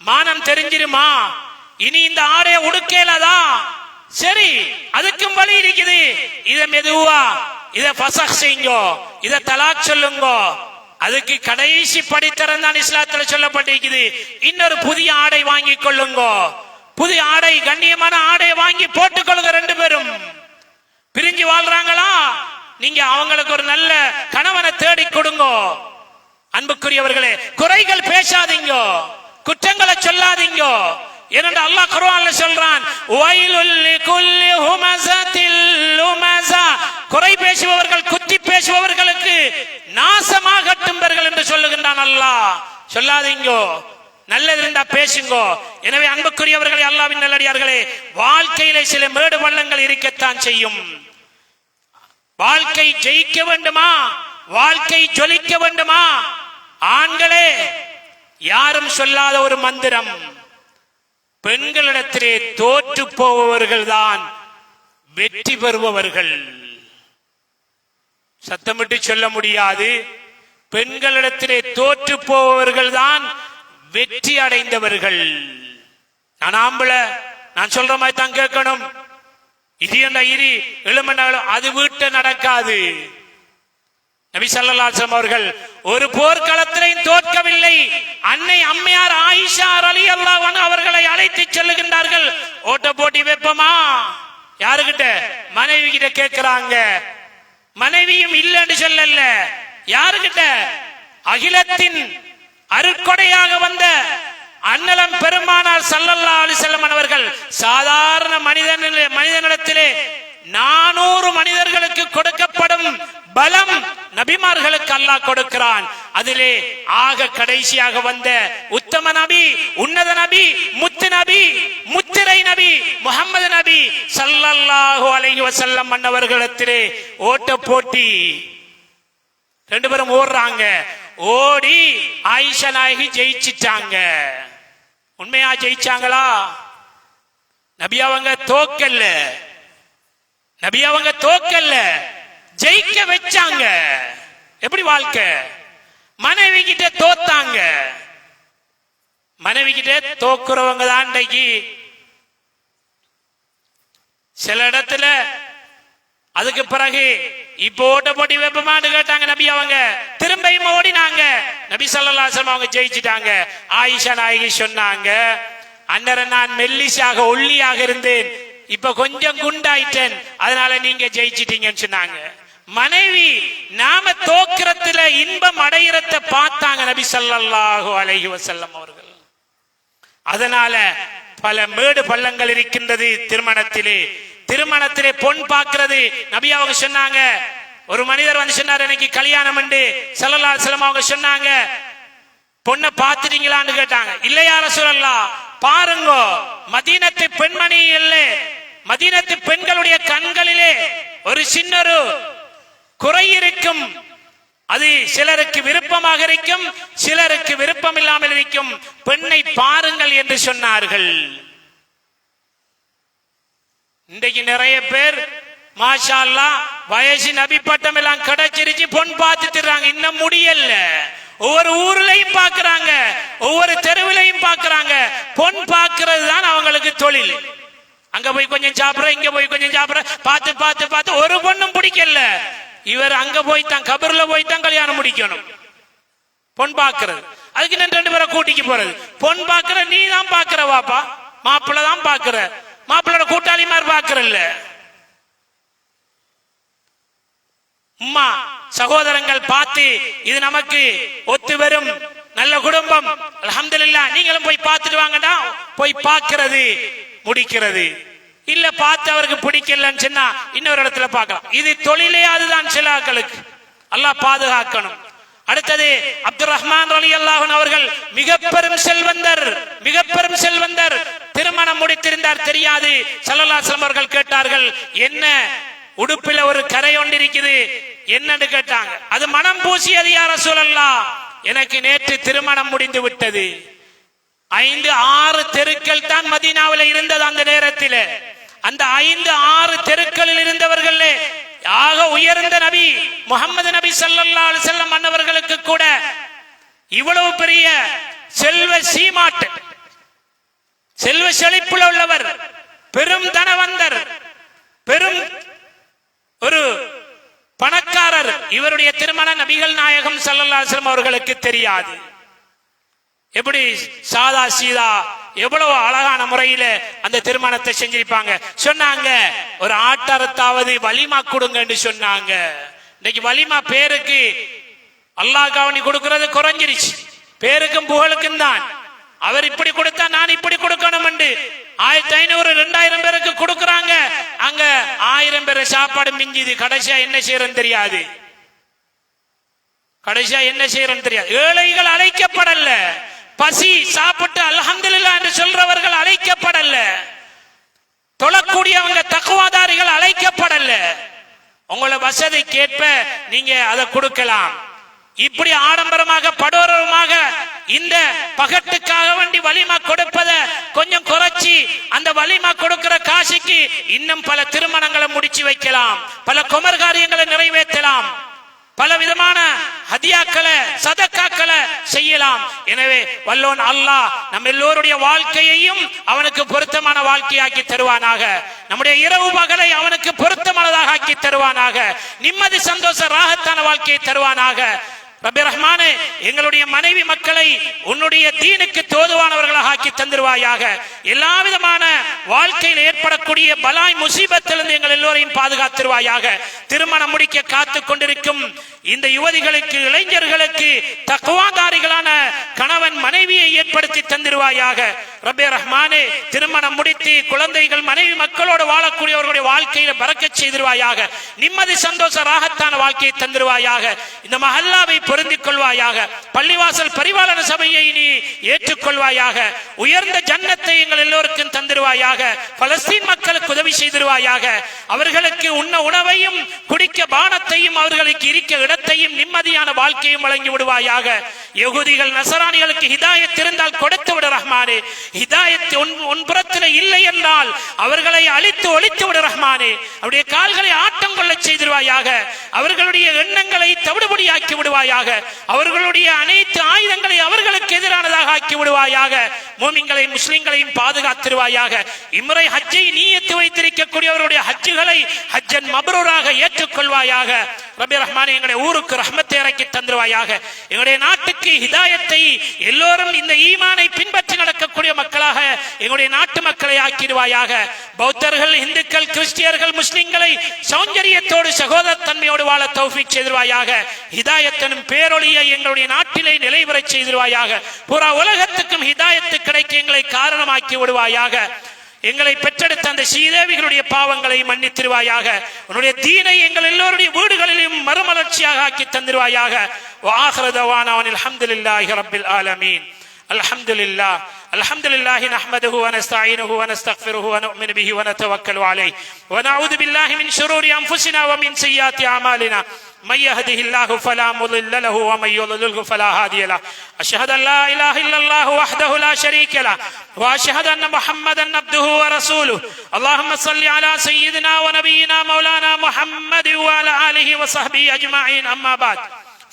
மானம் தெரிஞ்சிருமா? இனி இந்த ஆடைய உடுக்கேலதா? சரி, அதுக்கும் வழி இருக்குது. இத மெதுவா இத ஃபஸஹ் செய்யுங்க, இத தலாக் சொல்லுங்க. அதுக்கு கடைசி படித்தரம் தான் இஸ்லாத்துல சொல்லப்பட்டிருக்குது. இன்னொரு புதிய ஆடை வாங்கி கொள்ளுங்க. புதிய ஆடை, கண்ணியமான ஆடை வாங்கி போட்டுக் கொள்ளுங்க. ரெண்டு பேரும் பிரிஞ்சு வாழ்றாங்களா, நீங்க அவங்களுக்கு ஒரு நல்ல கணவனை தேடி கொடுங்க. அன்புக்குரியவர்களே, குறைகள் பேசாதீங்க, குற்றங்களை சொல்லாதீங்க. ஏனென்றால் அல்லாஹ் குர்ஆன்ல சொல்றான், வயலுல் லிகுல்லி ஹுமஸாத்தில் லுமஸா, குறை பேசுபவர்கள், குத்தி பேசுபவர்களுக்கு நாசமாகட்டும்பர்கள் என்று சொல்லுகின்றான் அல்லாஹ். சொல்லாதீங்க, நல்லது இருந்தா பேசுங்க. எனவே அன்புக்குரியவர்களே, அல்லாஹ்வின் நல்லடியார்களே, வாழ்க்கையிலே சில மேடு பள்ளங்கள் இருக்கத்தான் செய்யும். வாழ்க்கை ஜெயிக்க வேண்டுமா, வாழ்க்கை ஜொலிக்க வேண்டுமா? ஆண்களே, யாரும் சொல்லாத ஒரு மந்திரம், பெண்களிடத்திலே தோற்று போபவர்கள் தான் வெற்றி பெறுபவர்கள். சத்தமிட்டு சொல்ல முடியாது. பெண்களிடத்திலே தோற்று போபவர்கள் தான் வெற்றி அடைந்தவர்கள். நான் ஆம்பள, நான் சொல்ற மாதிரி தான் கேட்கணும். இது என்ற இரி எழுமனாலும் அது வீட்டை நடக்காது. நபி ஸல்லல்லாஹு அலைஹி வஸல்லம் அவர்கள் ஒரு போர்க்களத்திலையும் தோற்கவில்லை. அன்னை அம்மையார் ஆயிஷா ரலியல்லாஹு அன்ஹா அவர்களை அழைத்து செல்லுகின்றார்கள். ஓட்ட போட்டி வெப்பமா? யாருகிட்ட? மனைவி கிட்ட கேட்கிறாங்க. மனைவியும் இல்லைன்னு சொல்லல. யாருகிட்ட? அகிலத்தின் அருட்கொடையாக வந்த அன்னலம் பெருமானார் ஸல்லல்லாஹு அலைஹி வஸல்லம் அவர்கள் சாதாரண மனிதனிடத்திலே 400 மனிதர்களுக்கு கொடுக்கப்படும் பலம் நபிமார்களுக்கு அல்லாஹ் கொடுக்கிறான். அதிலே ஆக கடைசியாக வந்த உத்தம நபி, உன்னத நபி, முத்து நபி, முத்திரை நபி முஹம்மது நபி ஸல்லல்லாஹு அலைஹி வஸல்லம் அன்னவர்களிடத்திலே ஓட்ட போட்டி. ரெண்டு பேரும் ஓடுறாங்க. ஓடி ஆயிஷா நாயகி ஜெயிச்சிட்டாங்க. உண்மையா ஜெயிச்சாங்களா? நபி அவங்க தோக்கல்ல, நபி அவங்க தோக்கல்ல, ஜெயிக்க வச்சாங்க. எப்படி வாழ்க்கை? மனைவி கிட்ட தோத்தாங்க. மனைவி கிட்ட தோக்குறவங்க தான் இன்றைக்கு சில இடத்துல. அதுக்கு பிறகு இப்போ ஓட்ட போட்டி வெப்பமானு கேட்டாங்க நபி அவங்க, திரும்பியும் ஓடினாங்க. நபி ஸல்லல்லாஹு அலைஹி வஸல்லம் அவங்க ஜெயிச்சிட்டாங்க. ஆயிஷா நாயகி சொன்னாங்க, அன்னர நான் மெல்லிசாக ஒல்லியாக இருந்தேன், இப்ப கொஞ்சம் குண்டாயிட்டேன், அதனால நீங்க ஜெயிச்சிட்டீங்கன்னு சொன்னாங்க. மனைவி நாம தோக்கிறதுல இன்பம் அடையிறத பார்த்தாங்க நபி ஸல்லல்லாஹு அலைஹி வஸல்லம் அவர்கள். அதனால பல மேடு பள்ளங்கள் இருக்கின்றது திருமணத்திலே. திருமணத்திலே பொன் பார்க்கிறது. நபி அவங்க சொன்னாங்க, ஒரு மனிதர் வந்து சொன்னார், எனக்கு கல்யாணம் உண்டு. ஸல்லல்லாஹு அலைஹி வஸல்லம் அவங்க சொன்னாங்க, பொண்ணை பார்த்துட்டீங்களான்னு கேட்டாங்க. இல்லையா ரசூலல்லாஹ், பாருங்க, மதீனத்து பெண்மணி இல்லை, மதீனத்து பெண்களுடைய கண்களிலே ஒரு சின்னொரு குறை இருக்கும். அது சிலருக்கு விருப்பமாக இருக்கும், சிலருக்கு விருப்பம் இல்லாமல் இருக்கும். பெண்ணை பாருங்கள் என்று சொன்னார்கள். இன்றைக்கு நிறைய பேர் மாஷா அல்லாஹ் வயசு நபி பட்டம் எல்லாம் கிடைச்சிருச்சு, பொன் பார்த்துட்டுறாங்க, இன்னும் முடியல. ஒவ்வொரு ஊர்லயும் பாக்குறாங்க, ஒவ்வொரு தெருவிலையும் பாக்குறாங்க. பொன் பார்க்கிறது தான் அவங்களுக்கு தொழில். அங்க போய் கொஞ்சம் சாப்பிட, இங்க போய் கொஞ்சம் சாப்பிட, பார்த்து பார்த்து பார்த்து ஒரு பொண்ணும் பிடிக்கல. இவர் அங்க போய் தான் கபர்ல போய் தான் கல்யாணம் முடிக்கணும். பொன் பார்க்கிறது, அதுக்கு நான் ரெண்டு பேரை கூட்டிக்கு போறது. பொன் பார்க்கிற நீ தான் பாக்குற, வாப்பா மாப்பிள்ள தான் பாக்குற, மாப்பிள்ளோட கூட்டாளி மாதிரி பாக்குறல்ல. உம்மா சகோதரங்கள் பார்த்து இது நமக்கு ஒத்து வரும், நல்ல குடும்பம், அல்ஹம்துலில்லாஹ், நீங்களும் போய் பார்த்துட்டு வாங்கடா. போய் பார்க்கிறது, முடிக்கிறது. இல்ல பார்த்து அவருக்கு பிடிக்கலன்னு சொன்னா இன்னொரு இடத்துல பார்க்கலாம். இது தொழிலே அதுதான் சில ஆட்களுக்கு. அல்லாஹ் பாதுகாக்கணும். அடுத்தது அப்துல் ரஹ்மான் ரலியல்லாஹு அன்ஹு அவர்கள் மிக பெரும் செல்வந்தர், மிக பெரும் செல்வந்தர். திருமணம் முடித்திருந்தார், தெரியாது. ஸல்லல்லாஹு அலைஹி வஸல்லம் அவர்கள் கேட்டார்கள், என்ன உடுப்பில ஒரு கரை ஒன்று இருக்குது, என்னன்னு கேட்டாங்க. அது மனம் பூசியது யா ரசூலல்லாஹ், எனக்கு நேற்று திருமணம் முடிந்து விட்டது. 5-6 தெருக்கள் தான் மதீனாவில் இருந்தது அந்த நேரத்தில். அந்த 5-6 தெருக்களில் இருந்தவர்கள் ஆக உயர்ந்த நபி முஹம்மது நபி ஸல்லல்லாஹு அலைஹி வஸல்லம் அன்னவர்களுக்கு கூட இவ்வளவு பெரிய செல்வ சீமாட்டு, செல்வ செழிப்புல உள்ளவர், பெரும் தனவந்தர், பெரும் ஒரு பணக்காரர், இவருடைய திருமண நபிகள் நாயகம் ஸல்லல்லாஹு அலைஹி வஸல்லம் அவர்களுக்கு தெரியாது. எப்படி சாதா சீதா எவ்வளவு அழகான முறையில அந்த திருமணத்தை செஞ்சிருப்பாங்க. சொன்னாங்க ஒரு ஆட்டறுத்தாவது வலிமா கொடுங்கன்னு சொன்னாங்க. இன்னைக்கு வலிமா பேருக்கு அல்லாஹ் கவனி கொடுக்கிறது குறைஞ்சிருச்சு, பேருக்கும் புகழுக்கும் தான். அவர் இப்படி கொடுத்தா நான் இப்படி கொடுக்கணும் என்று 1500-2000 பேருக்கு கொடுக்கறாங்க. அங்க 1000 பேர் சாப்பாடு மிஞ்சுது. கடைசியா என்ன செய்யறன்னு தெரியாது, கடைசியா என்ன செய்யறன்னு தெரியாது. ஏழைகள் அழைக்கப்படல, பசி சாப்பிட்டு அல்ஹம்துலில்லாஹ் என்று சொல்றவர்கள் அழைக்கப்படல, தொழக்கூடியவங்க தக்வாதாரிகள் அழைக்கப்படல. உங்களோட வசதி கேட்ப நீங்க அதை கொடுக்கலாம். இப்படி ஆடம்பரமாக படோரமாக இந்த பகட்டுக்காக வேண்டி வலிமா கொடுப்பத கொஞ்சம் குறைச்சி அந்த வலிமா கொடுக்கிற காசுக்கு இன்னும் பல திருமணங்களை முடிச்சு வைக்கலாம், பல குமர் காரியங்களை நிறைவேற்றலாம், பல விதமான ஹதியாக்களை சதக்காக்களை செய்யலாம். எனவே வல்லோன் அல்லாஹ் நம்ம எல்லோருடைய வாழ்க்கையையும் அவனுக்கு பொருத்தமான வாழ்க்கையாக்கி தருவானாக. நம்முடைய இரவு பகலை அவனுக்கு பொருத்தமானதாக ஆக்கி தருவானாக. நிம்மதி சந்தோஷ ராகத்தான வாழ்க்கையை தருவானாக. ரப்பி ரஹ்மானே, எங்களுடைய மனைவி மக்களை உன்னுடைய தீனுக்கு தோதுவானவர்களாக ஆக்கி தந்துருவாயாக. எல்லா விதமான வாழ்க்கையில் ஏற்படக்கூடிய பலாய் முசீபத்திலிருந்து எங்கள் எல்லோரையும் பாதுகாத்துருவாயாக. திருமணம் முடிக்க காத்து கொண்டிருக்கும் இந்த யுவதிகளுக்கு, இளைஞர்களுக்கு தக்வாதாரிகளான கணவன் மனைவியை ஏற்படுத்தி தந்துருவாயாக. ரப்பே ரஹ்மானே, திருமணம் முடித்து குழந்தைகள் மனைவி மக்களோடு வாழக்கூடியவர்களுடைய வாழ்க்கையில பறக்கச் செய்திருவாயாக. நிம்மதி சந்தோஷ ராகத்தான வாழ்க்கையை தந்துருவாயாக. இந்த மஹல்லாவை பொருந்திக் கொள்வாயாக. பள்ளிவாசல் பரிபாலன சபையை நீ ஏற்றுக்கொள்வாயாக. உயர்ந்த ஜன்னத்தை எங்கள் எல்லோருக்கும் தந்துருவாயாக. பலஸ்தீன் மக்களுக்கு உதவி செய்திருவாயாக. அவர்களுக்கு உண்ண உணவையும் குடிக்க பானத்தையும் அவர்களுக்கு இருக்க இடத்தையும் நிம்மதியான வாழ்க்கையும் வழங்கி விடுவாயாக. யகூதிகள் நசராணிகளுக்கு ஹிதாயத் இருந்தால் கொடுத்து விடு ரஹ்மானே. ஹிதாயத் உன் புறத்தில் இல்லை என்றால் அவர்களை அழித்து ஒழித்து விடு ரஹ்மானே. அவருடைய கால்களை ஆட்டம் கொள்ள செய்திருவாயாக. அவர்களுடைய எண்ணங்களை தவிடுபடியாக்கி விடுவாயாக. அவர்களுடைய அனைத்து ஆயுதங்களை அவர்களுக்கு எதிரானதாக ஆக்கி விடுவாயாக. மூமின்களை முஸ்லிம்களையும் பாதுகாத்திருவாயாக. இம்முறை ஹஜ்ஜை நீயத்து வைத்திருக்கக்கூடியவருடைய ஹஜ்ஜுகளை ஹஜ்ஜன் மப்ரூராக ஏற்றுக்கொள்வாயாக. ரப்பி ரஹ்மானே, எங்களுடைய ஊருக்கு ரஹ்மத்தை இறக்கி தந்துருவாயாக. எங்களுடைய நாட்டுக்கு ஹிதாயத்தை, எல்லோரும் இந்த ஈமானை பின்பற்றி நடக்கக்கூடிய மக்களாக எங்களுடைய நாட்டு மக்களை ஆக்கிடுவாயாக. பௌத்தர்கள், இந்துக்கள், கிறிஸ்டியர்கள், முஸ்லிம்களை சௌந்தரியத்தோடு சகோதரத்தன்மையோடு வாழ தௌஃபீக் செய்திருவாயாக. ஹிதாயத்தனும் பேரொழியை எங்களுடைய நாட்டிலே நிலைவரச் செய்திருவாயாக. புறா உலகத்துக்கும் ஹிதாயத்து கிடைக்க எங்களை காரணமாக்கி விடுவாயாக. எங்களை பெற்றெடுத்த அந்த ஸ்ரீதேவிகளுடைய பாவங்களை மன்னித்திருவாயாக. உன்னுடைய தீனை எங்கள் எல்லோருடைய வீடுகளிலும் மறுமலர்ச்சியாக ஆக்கி தந்திருவாயாக. வஆகிரு தவானா அல்ஹம்துலில்லாஹி ரப்பில் ஆலமீன். அல்ஹம்துலில்லாஹ் அல்ஹம்துலில்லாஹி நஹ்மதுஹு வ நஸ்தஈனுஹு வ நஸ்தக்ஃபிருஹு வ நு'மினு பிஹி வ நதவக்கலு அலைஹி வ நஊது பில்லாஹி மின் ஷுரூரி அன்ஃபுஸினா வ மின் ஸய்யிஆத்தி அமாலினா. من يهده الله فلا مضل له ومن يضلله فلا هادي له. أشهد أن لا إله إلا الله وحده لا شريك له وأشهد أن محمدا عبده ورسوله. اللهم صل على سيدنا ونبينا مولانا محمد وعلى آله وصحبه أجمعين. أما بعد،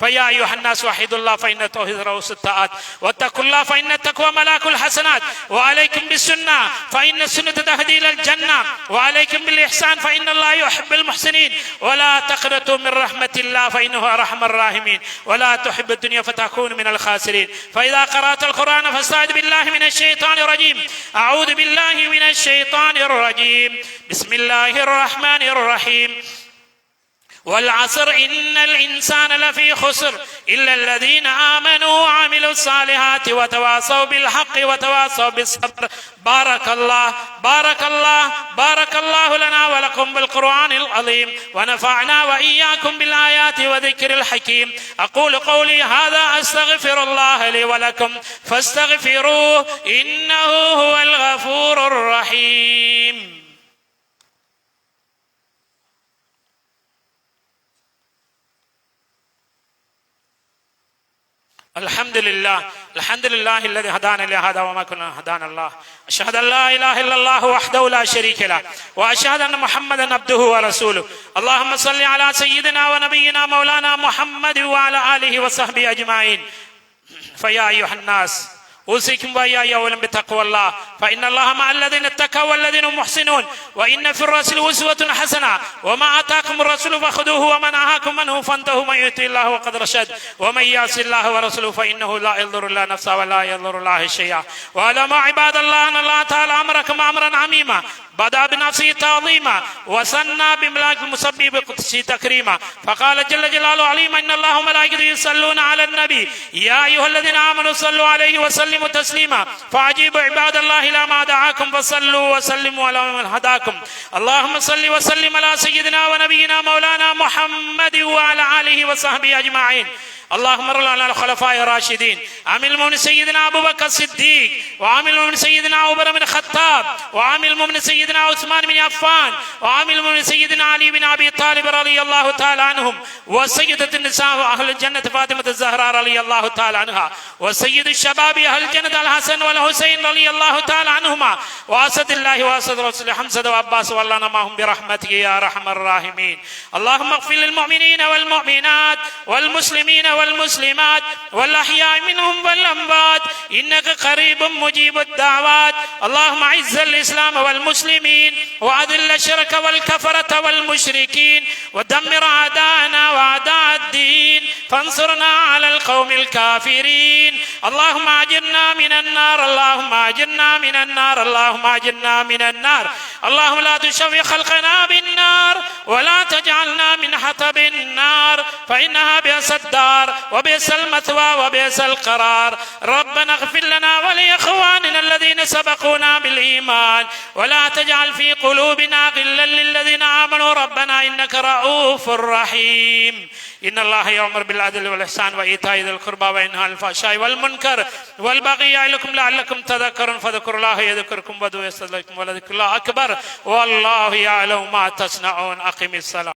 فيا أيها الناس وحدوا الله فإن التوحيد رؤوس الطاعات، واتقوا الله فإن التقوى ملاك الحسنات، وعليكم بالسنة فإن السنة تهدي إلى الجنة، وعليكم بالإحسان فإن الله يحب المحسنين، ولا تقنطوا من رحمة الله فإنه أرحم الراحمين، ولا تحب الدنيا فتكونوا من الخاسرين. فإذا قرأت القرآن فاستعذ بالله من الشيطان الرجيم. أعوذ بالله من الشيطان الرجيم. بسم الله الرحمن الرحيم. والعصر إن الإنسان لفي خسر إلا الذين آمنوا وعملوا الصالحات وتواصوا بالحق وتواصوا بالصبر. بارك الله بارك الله بارك الله لنا ولكم بالقرآن العظيم، ونفعنا وإياكم بالآيات وذكر الحكيم. أقول قولي هذا أستغفر الله لي ولكم فاستغفروه إنه هو الغفور الرحيم. الحمد لله الذي هدانا لهذا وما كنا هدانا الله. أشهد أن لا إله إلا الله وحده لا شريك له وأشهد أن محمدا عبده ورسوله. اللهم صل على سيدنا ونبينا مولانا محمد وعلى آله وصحبه أجمعين. فيا أيها الناس أوصيكم وإياي أولا بتقوى الله، فإن الله مع الذين اتقوا والذين هم محسنون، وإن في الرسول أسوة حسنة، وما آتاكم الرسول فخذوه وما نهاكم عنه فانتهوا، من يطع الله وقد رشد، ومن يعص الله ورسوله فإنه لا يضر الله نفسه ولا يضر الله شيئا. واعلموا عباد الله أن الله تعالى أمركم أمرا عميما، بدأ بنفسه تعظيما وثنى بملاك المسبب بقدسه تكريما، فقال جل جلاله عليما: إن الله وملائكته يصلون على النبي يا أيها الذين آمنوا صلوا عليه وسلموا تسليما. فأجيبوا عباد الله إلى ما دعاكم فصلوا وسلموا على من هداكم. اللهم صل وسلم على سيدنا ونبينا مولانا محمد وعلى آله وصحبه أجمعين. اللهم صل على الخلفاء الراشدين، عامل المؤمن سيدنا أبو بكر الصديق، وعامل المؤمن سيدنا عمر بن الخطاب، وعامل المؤمن سيدنا عثمان بن عفان، وعامل المؤمن سيدنا علي بن أبي طالب رضي الله تعالى عنهم، وسيدة النساء وأهل الجنة فاطمة الزهراء رضي الله تعالى عنها، وسيد الشباب أهل الجنة الحسن والحسين رضي الله تعالى عنهما، وأسد الله وأسد رسول حمزة وعباس والله معهم برحمتك يا أرحم الراحمين. اللهم اغفر للمؤمنين والمؤمنات والمسلمين والمسلمات والأحياء منهم والأموات إنك قريب مجيب الدعوات. اللهم أعز الإسلام والمسلمين وأذل الشرك والكفرة والمشركين ودمر أعداءنا وأعداء الدين، فانصرنا على القوم الكافرين. اللهم أجرنا من النار، اللهم أجرنا من النار، اللهم أجرنا من النار. اللهم لا تشوي خلقنا بالنار ولا تجعلنا من حطب النار، فإنها بئس الدار وبئس المثوى وبئس القرار. ربنا اغفر لنا ولإخواننا الذين سبقونا بالإيمان ولا تجعل في قلوبنا غلا للذين آمنوا ربنا إنك رؤوف رحيم. إن الله يأمر بالعدل والإحسان وإيتاء ذي القربى وينهى عن الفحشاء والمنكر والبغي يعظكم لعلكم تذكرون، فاذكروا الله يذكركم وادعوه يستجب لكم ولذكر الله أكبر والله يعلم ما تصنعون. أقم الصلاة.